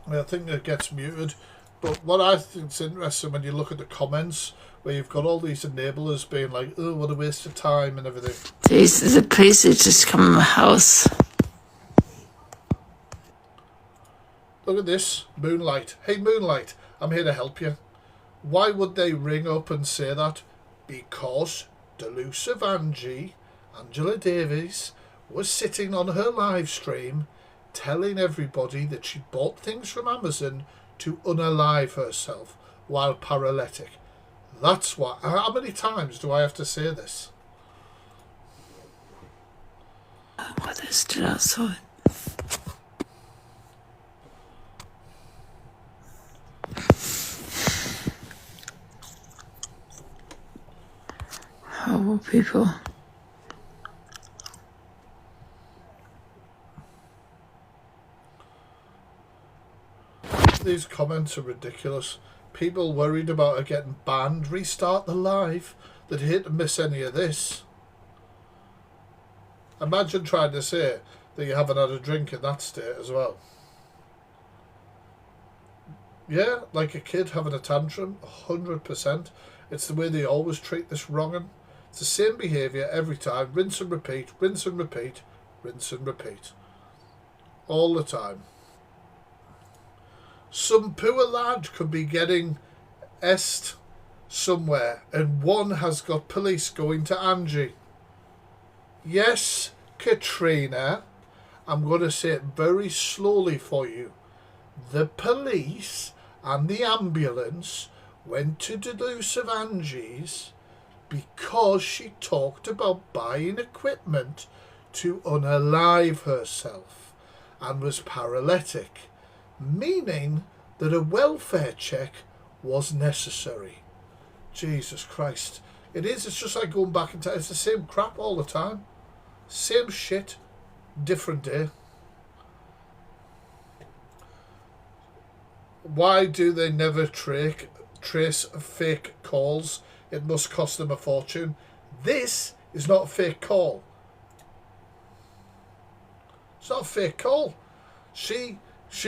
I think it gets muted, but what I think is interesting when you look at the comments where you've got all these enablers being like, oh, what a waste of time and everything. Jeez, the police have just come in my house. Look at this, Moonlight. Hey, Moonlight, I'm here to help you. Why would they ring up and say that? Because Delusive Angela Davies, was sitting on her live stream telling everybody that she bought things from Amazon to unalive herself while paralytic. That's what. How many times do I have to say this? Why they're still outside? Horrible people. These comments are ridiculous. People worried about her getting banned. Restart the live. They'd hate to miss any of this. Imagine trying to say that you haven't had a drink in that state as well. Yeah, like a kid having a tantrum, 100%. It's the way they always treat this wronging. It's the same behaviour every time. Rinse and repeat, rinse and repeat, rinse and repeat. All the time. Some poor lad could be getting est somewhere and one has got police going to Angie. Yes, Katrina, I'm going to say it very slowly for you. The police and the ambulance went to Delusive Angie's because she talked about buying equipment to unalive herself and was paralytic, meaning that a welfare check was necessary. Jesus Christ. It is, it's just like going back in time. It's the same crap all the time. Same shit, different day. Why do they never trace fake calls? It must cost them a fortune. This is not a fake call. It's not a fake call. She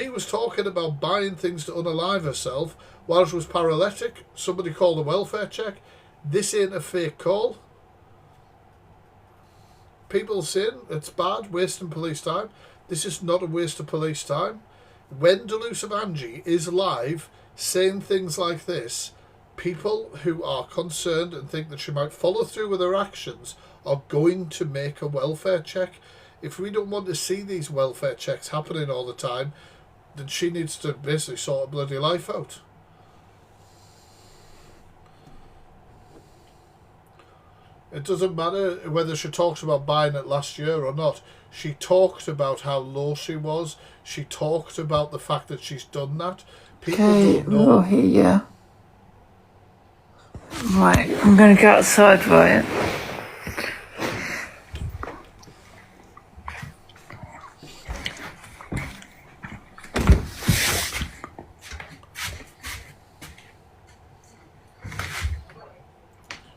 was talking about buying things to unalive herself while she was paralytic. Somebody called a welfare check. This ain't a fake call. People saying it's bad, wasting police time. This is not a waste of police time. When Delusive Angie is live saying things like this, people who are concerned and think that she might follow through with her actions are going to make a welfare check. If we don't want to see these welfare checks happening all the time, then she needs to basically sort her bloody life out. It doesn't matter whether she talks about buying it last year or not. She talked about how low she was. She talked about the fact that she's done that. People don't know. We'll hear you. Right, I'm going to go outside, right?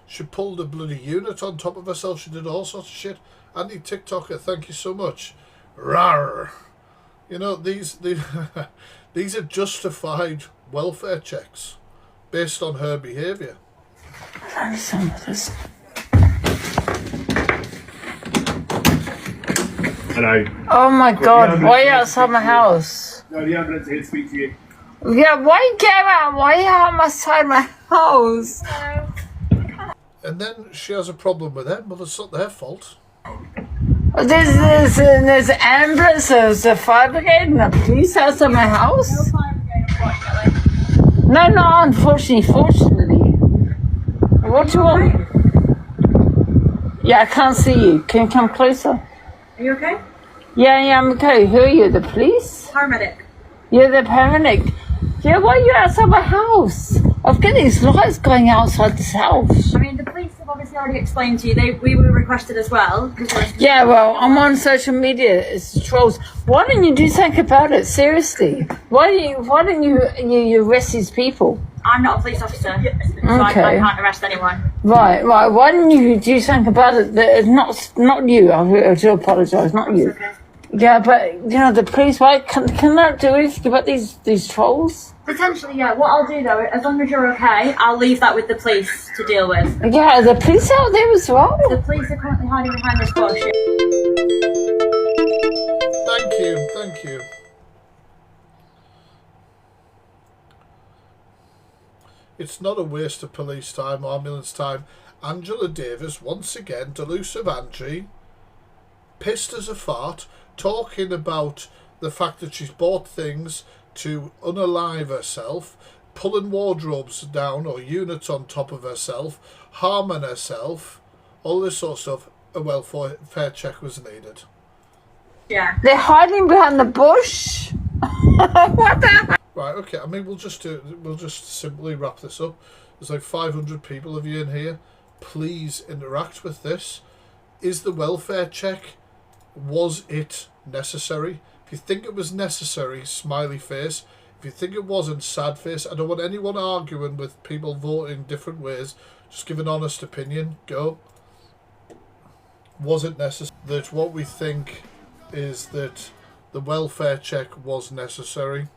She pulled a bloody unit on top of herself. She did all sorts of shit. Anti-TikToker, thank you so much. Rawr. You know, these these are justified welfare checks based on her behaviour. Some of this. Hello. Oh my God, why are you outside my house? No, the ambulance is here to speak to you. Yeah, why you get out? Why are you outside my house? And then she has a problem with them. Well, it's not their fault. There's ambulance, there's a fire brigade and the police outside my house? No, unfortunately, fortunately. What do you want? Yeah, I can't see you. Can you come closer? Are you okay? Yeah, I'm okay. Who are you, the police? Paramedic. You're the paramedic. Yeah, why are you outside my house? I've got these lights going outside this house. I mean, the police have obviously already explained to you. We were requested as well. Yeah, well, I'm on social media. It's trolls. Why don't you do something about it? Seriously. Why don't you arrest these people? I'm not a police officer, so I can't arrest anyone. Right. Why don't you do something about it? Not you. I do apologise. Not you. Okay. Yeah, but you know the police. Why can that do anything about these trolls? Potentially, yeah. What I'll do though, as long as you're okay, I'll leave that with the police to deal with. Yeah, the police out there as well. The police are currently hiding behind this bullshit. Thank you. It's not a waste of police time or ambulance time. Angela Davis, once again, Delusive Angie, pissed as a fart, talking about the fact that she's bought things to unalive herself, pulling wardrobes down or units on top of herself, harming herself, all this sort of stuff, a welfare check was needed. Yeah. They're hiding behind the bush. What the? Right, okay, I mean, we'll just simply wrap this up. There's like 500 people of you in here. Please interact with this. Is the welfare check, was it necessary? If you think it was necessary, smiley face. If you think it wasn't, sad face. I don't want anyone arguing with people voting different ways. Just give an honest opinion. Go. Was it necessary? That what we think is that the welfare check was necessary.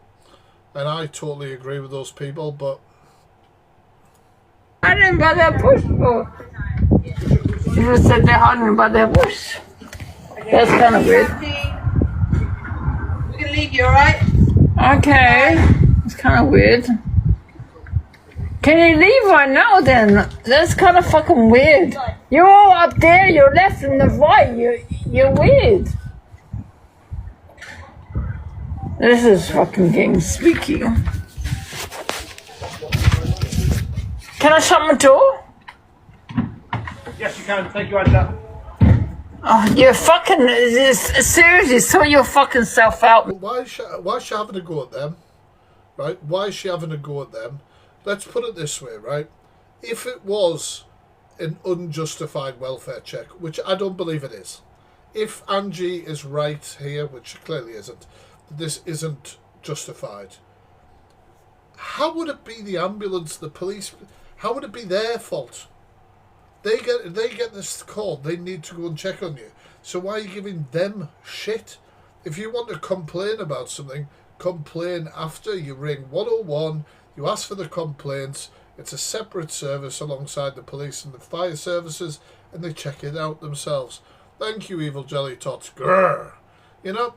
And I totally agree with those people, but... I didn't buy that bush for. You just said they're hiding by their bush. That's kind of weird. We're gonna leave you, alright? Okay. It's kind of weird. Can you leave right now then? That's kind of fucking weird. You're all up there, you're left and the right. You're weird. This is fucking getting spooky. Can I shut my door? Yes, you can. Thank you, Angela. Oh, you're fucking... Seriously, sort your fucking self out. Why is she having a go at them? Right? Why is she having a go at them? Let's put it this way, right? If it was an unjustified welfare check, which I don't believe it is, if Angie is right here, which she clearly isn't, this isn't justified, how would it be the ambulance, the police, how would it be their fault? They get this call, they need to go and check on you. So why are you giving them shit? If you want to complain about something, complain after. You ring 101, you ask for the complaints. It's a separate service alongside the police and the fire services, and they check it out themselves. Thank you, Evil Jelly Tots. Grrr. You know,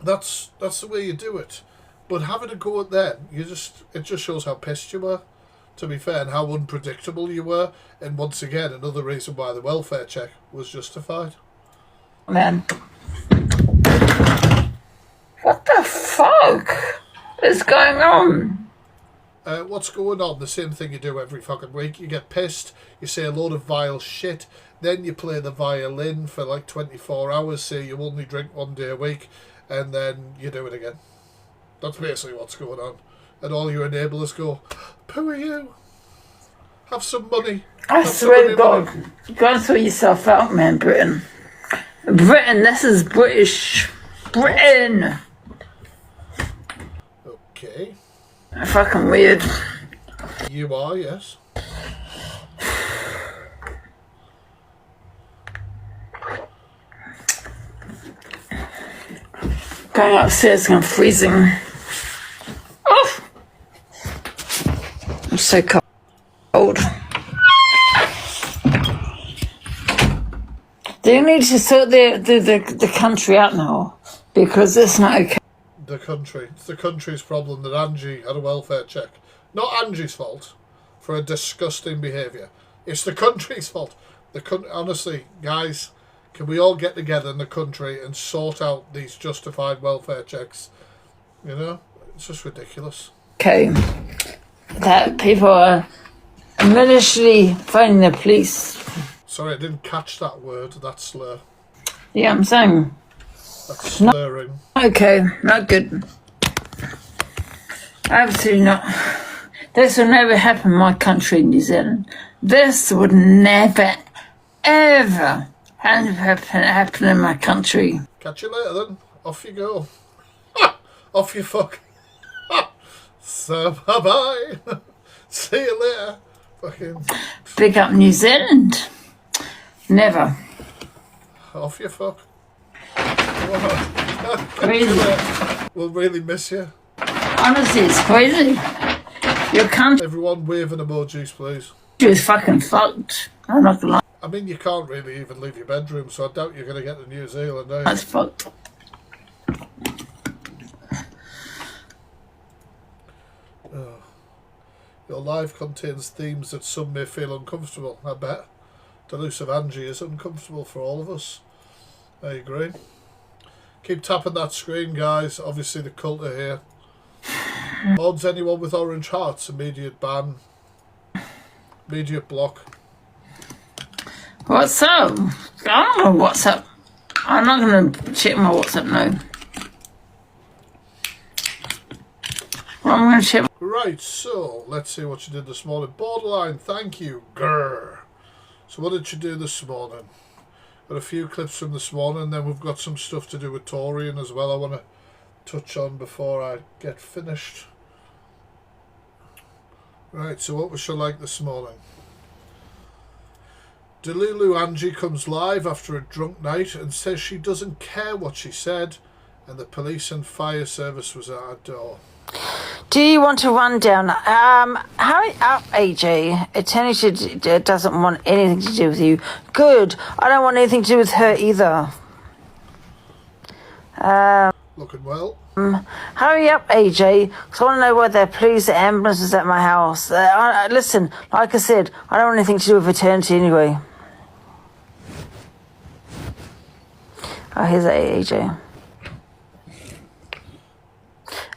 that's the way you do it. But having a go at them, it just shows how pissed you were, to be fair, and how unpredictable you were. And once again, another reason why the welfare check was justified. Man. What the fuck is going on? What's going on? The same thing you do every fucking week. You get pissed, you say a load of vile shit, then you play the violin for like 24 hours, say you only drink 1 day a week, and then you do it again. That's basically what's going on. And all your enablers go, who are you? Have some money. I swear to God, go and sort yourself out, man, Britain. Britain, this is British. Britain. Okay. Fucking weird. You are, yes. Going upstairs and I'm freezing. Oh! I'm so cold. They need to sort the country out now, because it's not okay. The country. It's the country's problem that Angie had a welfare check. Not Angie's fault for her disgusting behaviour. It's the country's fault. Honestly, guys, can we all get together in the country and sort out these justified welfare checks? You know? It's just ridiculous. Okay. That people are maliciously phoning the police. Sorry, I didn't catch that word, that slur. Yeah, I'm saying. That's slurring. Okay, not good. Absolutely not. This will never happen in my country, New Zealand. This would never, ever happen in my country. Catch you later then. Off you go. Off you fuck. So bye-bye. See you later. Fucking. Big up New Zealand. Never. Off you fuck. Crazy. We'll really miss you. Honestly, it's crazy. You can't. Everyone waving emojis, please. You're fucking fucked. I'm not gonna lie. I mean, you can't really even leave your bedroom, so I doubt you're going to get to New Zealand, are you? That's fucked. Oh. Your life contains themes that some may feel uncomfortable, I bet. Delusive Angie is uncomfortable for all of us. I agree. Keep tapping that screen, guys. Obviously, the cult are here. Mods, anyone with orange hearts, immediate ban. Immediate block. What's up? I don't know what's up. I'm not going to check my WhatsApp now. Well, I'm going to check. Right, so let's see what you did this morning. Borderline, thank you. Grr. So what did you do this morning? Got a few clips from this morning, then we've got some stuff to do with Torian as well I want to touch on before I get finished. Right, so what was she like this morning? Delulu Angie comes live after a drunk night and says she doesn't care what she said and the police and fire service was at her door. Do you want to run down? Hurry up, AJ. Eternity doesn't want anything to do with you. Good. I don't want anything to do with her either. Looking well. Hurry up, AJ. Because I want to know why the police, the ambulance is at my house. Listen, like I said, I don't want anything to do with Eternity anyway. Oh, here's AJ.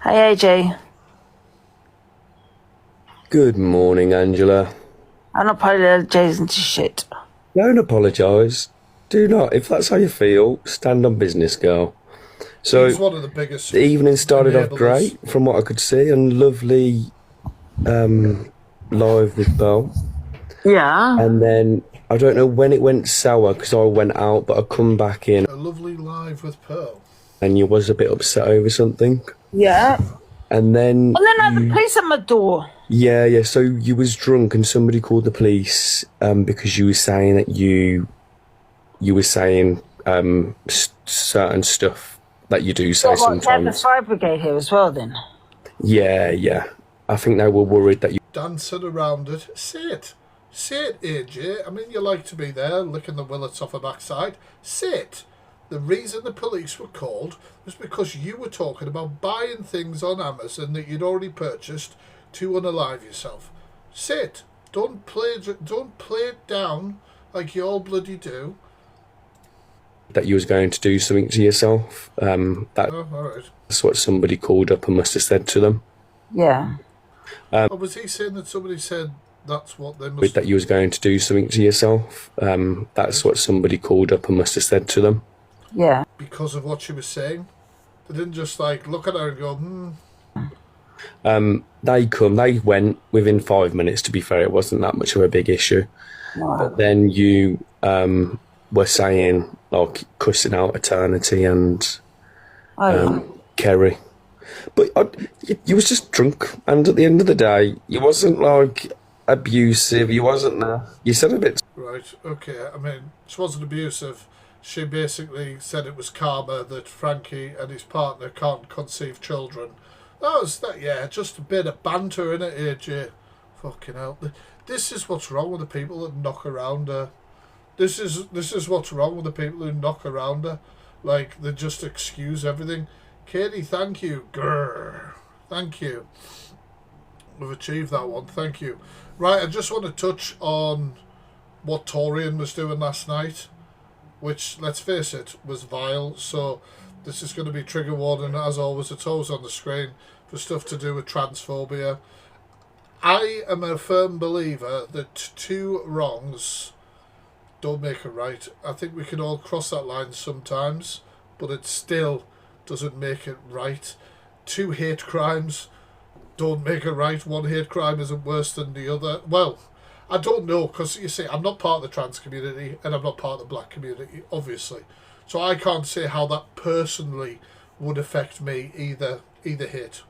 Hey, AJ. Good morning, Angela. I'm not apologising to shit. Don't apologise. Do not. If that's how you feel, stand on business, girl. So, He's one of the biggest the evening started off enablers. great, from what I could see, and lovely live with Belle. Yeah. And then, I don't know when it went sour, because I went out, but I come back in, A lovely live with Pearl. and you was a bit upset over something. Yeah. And then... I had the police at my door. Yeah, so you was drunk and somebody called the police because you were saying that you were saying certain stuff that you do say They had the sometimes. fire brigade here as well then. Yeah. I think they were worried that you... Dancing around it. Say it. Say it, AJ. I mean, you like to be there, licking the willets off her backside. Say it. The reason the police were called was because you were talking about buying things on Amazon that you'd already purchased to unalive yourself. Say it. Don't play it down like you all bloody do. that you was going to do something to yourself. Oh, all right. That's what somebody called up and must have said to them. Yeah. Was he saying that somebody said that's what they must... That you was going to do something to yourself. That's what somebody called up and must have said to them. Yeah. Because of what she was saying? They didn't just like look at her and go, They went within 5 minutes, to be fair. It wasn't that much of a big issue. Wow. But then you were saying, like, cussing out Eternity and Kerry. But you was just drunk, and at the end of the day, you wasn't, like, abusive. You wasn't you said a bit... Right, okay. I mean, she wasn't abusive. She basically said it was karma that Frankie and his partner can't conceive children. That was that, yeah, just a bit of banter in it, AJ. Fucking hell. This is what's wrong with the people that knock around her. This is what's wrong with the people who knock around her. Like, they just excuse everything. Katie, thank you. Grrr. Thank you. We've achieved that one. Thank you. Right, I just want to touch on what Torian was doing last night, which, let's face it, was vile. So this is going to be trigger warning, as always. It's always on the screen for stuff to do with transphobia. I am a firm believer that two wrongs don't make a right. I think we can all cross that line sometimes, but it still doesn't make it right. Two hate crimes don't make it right. One hate crime isn't worse than the other. Well, I don't know, because you see, I'm not part of the trans community and I'm not part of the black community, obviously. So I can't say how that personally would affect me either hit,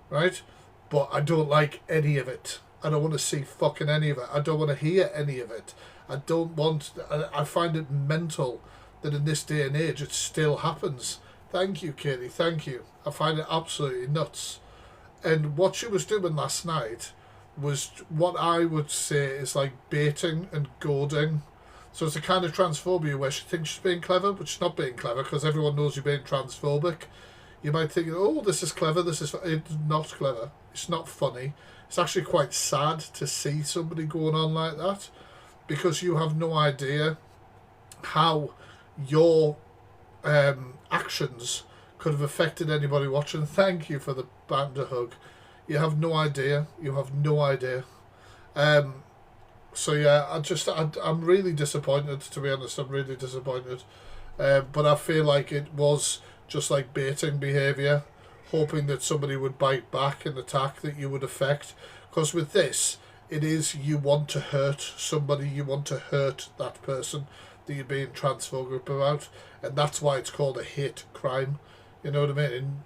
right? But I don't like any of it. I don't want to see fucking any of it. I don't want to hear any of it. I don't want... I find it mental that in this day and age it still happens. Thank you, Katie. Thank you. I find it absolutely nuts. And what she was doing last night was what I would say is like baiting and goading. So it's a kind of transphobia where she thinks she's being clever, but she's not being clever because everyone knows you're being transphobic. You might think, oh, this is clever, it's not clever. It's not funny. It's actually quite sad to see somebody going on like that because you have no idea how your actions could have affected anybody watching. Thank you for the banter hug. You have no idea. You have no idea. So yeah, I'm really disappointed, to be honest. I'm really disappointed. But I feel like it was just like baiting behaviour, hoping that somebody would bite back and attack, that you would affect. Because with this, it is, you want to hurt somebody, you want to hurt that person that you're being transphobic about, and that's why it's called a hate crime. You know what I mean? And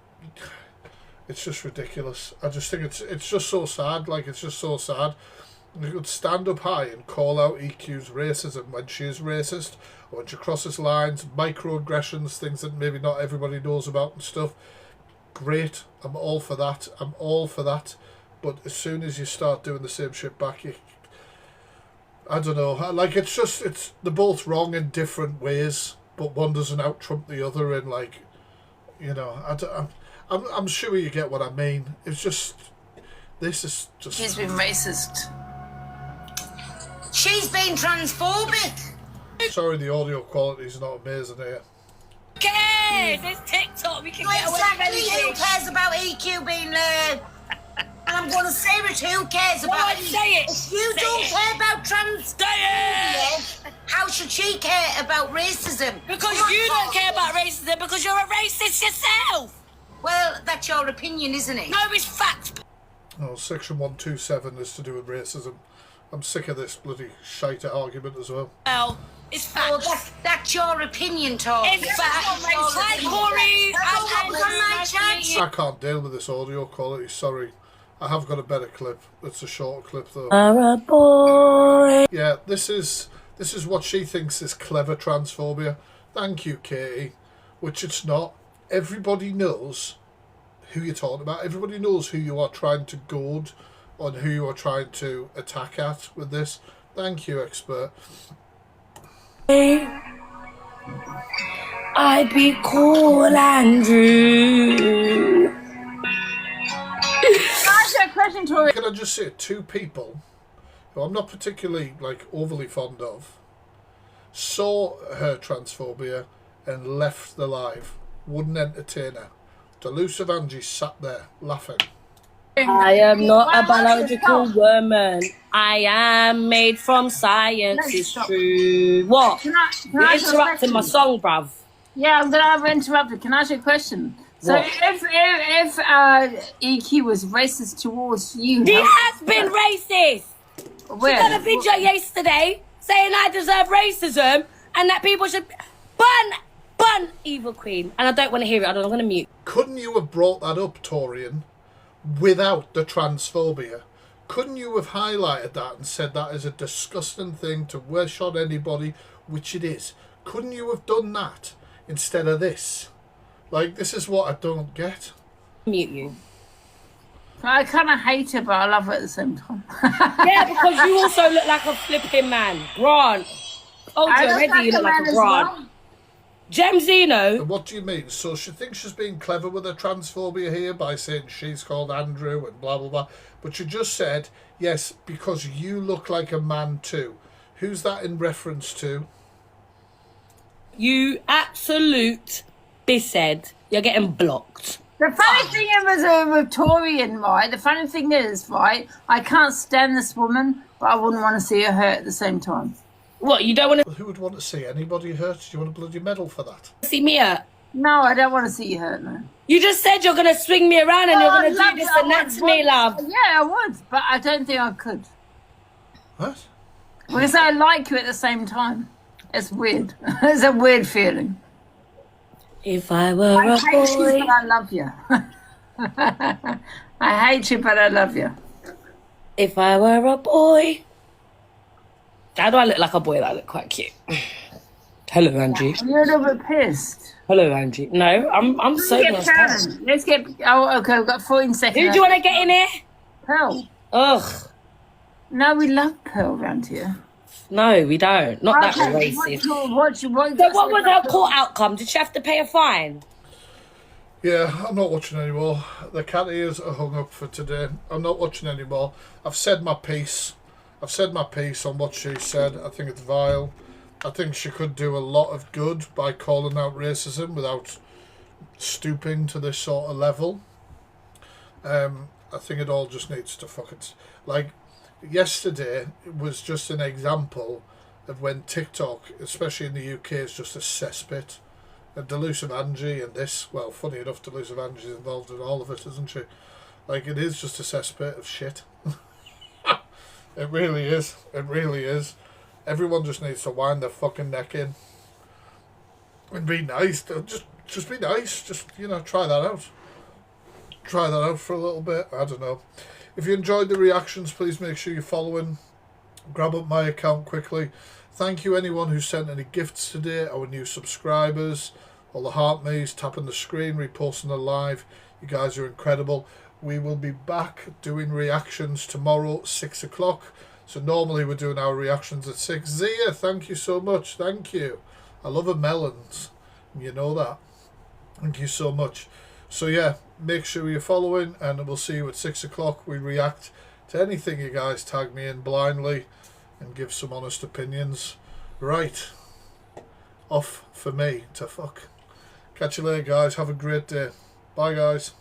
it's just ridiculous. I just think it's just so sad. Like, it's just so sad. You could stand up high and call out EQ's racism when she is racist, or when she crosses lines, microaggressions, things that maybe not everybody knows about and stuff. Great. I'm all for that. I'm all for that. But as soon as you start doing the same shit back, I don't know. Like, they're both wrong in different ways, but one doesn't out-trump the other in, like, you know, I'm sure you get what I mean. It's just, this is just... She's been racist. She's been transphobic. Sorry, the audio quality is not amazing here. Who cares? It's TikTok. We can get away with anything. Who cares about EQ being there? And I'm going to say it. Who cares about it? Say it. If you don't care about transphobia, how should she care about racism? Because you don't care about racism because you're a racist yourself. Well, that's your opinion, isn't it? No, it's fact. Oh, section 127 is to do with racism. I'm sick of this bloody shite argument as well. Well, it's fact. Well, that's your opinion, Tom. It's fact. Hi, Corey. I can't deal with this audio quality, sorry. I have got a better clip. It's a shorter clip though. Boy. Yeah, this is what she thinks is clever transphobia. Thank you, Katie. Which it's not. Everybody knows who you're talking about. Everybody knows who you are trying to goad on, who you are trying to attack at with this. Thank you, expert. I'd be cool, Andrew. Question, Tori. Can I just say, two people who I'm not particularly like overly fond of saw her transphobia and left the live. Wouldn't entertain her. Delusive Angie sat there laughing. I am not a biological woman. I am made from science. It's true. What? You're interrupting my song, bruv. Yeah, I'm gonna interrupt you. Can I ask you a question? So if EQ was racist towards you, he has been racist. Where? She done a video yesterday saying I deserve racism and that people should bun Evil Queen. And I don't want to hear it. I'm going to mute. Couldn't you have brought that up, Torian, without the transphobia? Couldn't you have highlighted that and said that is a disgusting thing to wish on anybody, which it is? Couldn't you have done that instead of this? Like, this is what I don't get. Mute you. I kind of hate her, but I love her at the same time. Yeah, because you also look like a flipping man. Grant. Oh, already you look like a Grant. Well. Gemzino. What do you mean? So she thinks she's being clever with her transphobia here by saying she's called Andrew and blah, blah, blah. But she just said, yes, because you look like a man too. Who's that in reference to? You absolute bisshead. You're getting blocked. The funny thing is with Torian, right? The funny thing is, right? I can't stand this woman, but I wouldn't want to see her hurt at the same time. What, you don't want to... Well, who would want to see anybody hurt? Do you want a bloody medal for that? See me hurt? No, I don't want to see you hurt, no. You just said you're going to swing me around and you're going to do this and that to me, love. Yeah, I would, but I don't think I could. What? Because I like you at the same time. It's weird. It's a weird feeling. If I were a boy... I hate you, but I love you. I hate you, but I love you. If I were a boy... How do I look like a boy? That I look quite cute. Hello, Angie. You're a little bit pissed. Hello, Angie. No, I'm so nice. Let's get... Oh, okay, we've got 14 seconds. Who do you want to get in here? Pearl. Ugh. No, we love Pearl around here. No, we don't. Not that racist. So what was her court outcome? Did she have to pay a fine? Yeah, I'm not watching anymore. The cat ears are hung up for today. I'm not watching anymore. I've said my piece. I've said my piece on what she said. I think it's vile. I think she could do a lot of good by calling out racism without stooping to this sort of level. I think it all just needs to fucking... Like, yesterday was just an example of when TikTok, especially in the UK, is just a cesspit. And Delusive Angie and this, well, funny enough, Delusive Angie's involved in all of it, isn't she? Like, it is just a cesspit of shit. It really is. It really is. Everyone just needs to wind their fucking neck in and be nice. Just be nice. Just, you know, try that out. Try that out for a little bit. I don't know. If you enjoyed the reactions, please make sure you're following. Grab up my account quickly. Thank you anyone who sent any gifts today, our new subscribers, all the heart me's, tapping the screen, reposting the live. You guys are incredible. We will be back doing reactions tomorrow, 6 o'clock. So normally we're doing our reactions at 6. Zia, thank you so much. Thank you. I love her melons. You know that. Thank you so much. So yeah, make sure you're following, and we'll see you at 6 o'clock. We react to anything you guys tag me in blindly and give some honest opinions. Right. Off for me to fuck. Catch you later, guys. Have a great day. Bye, guys.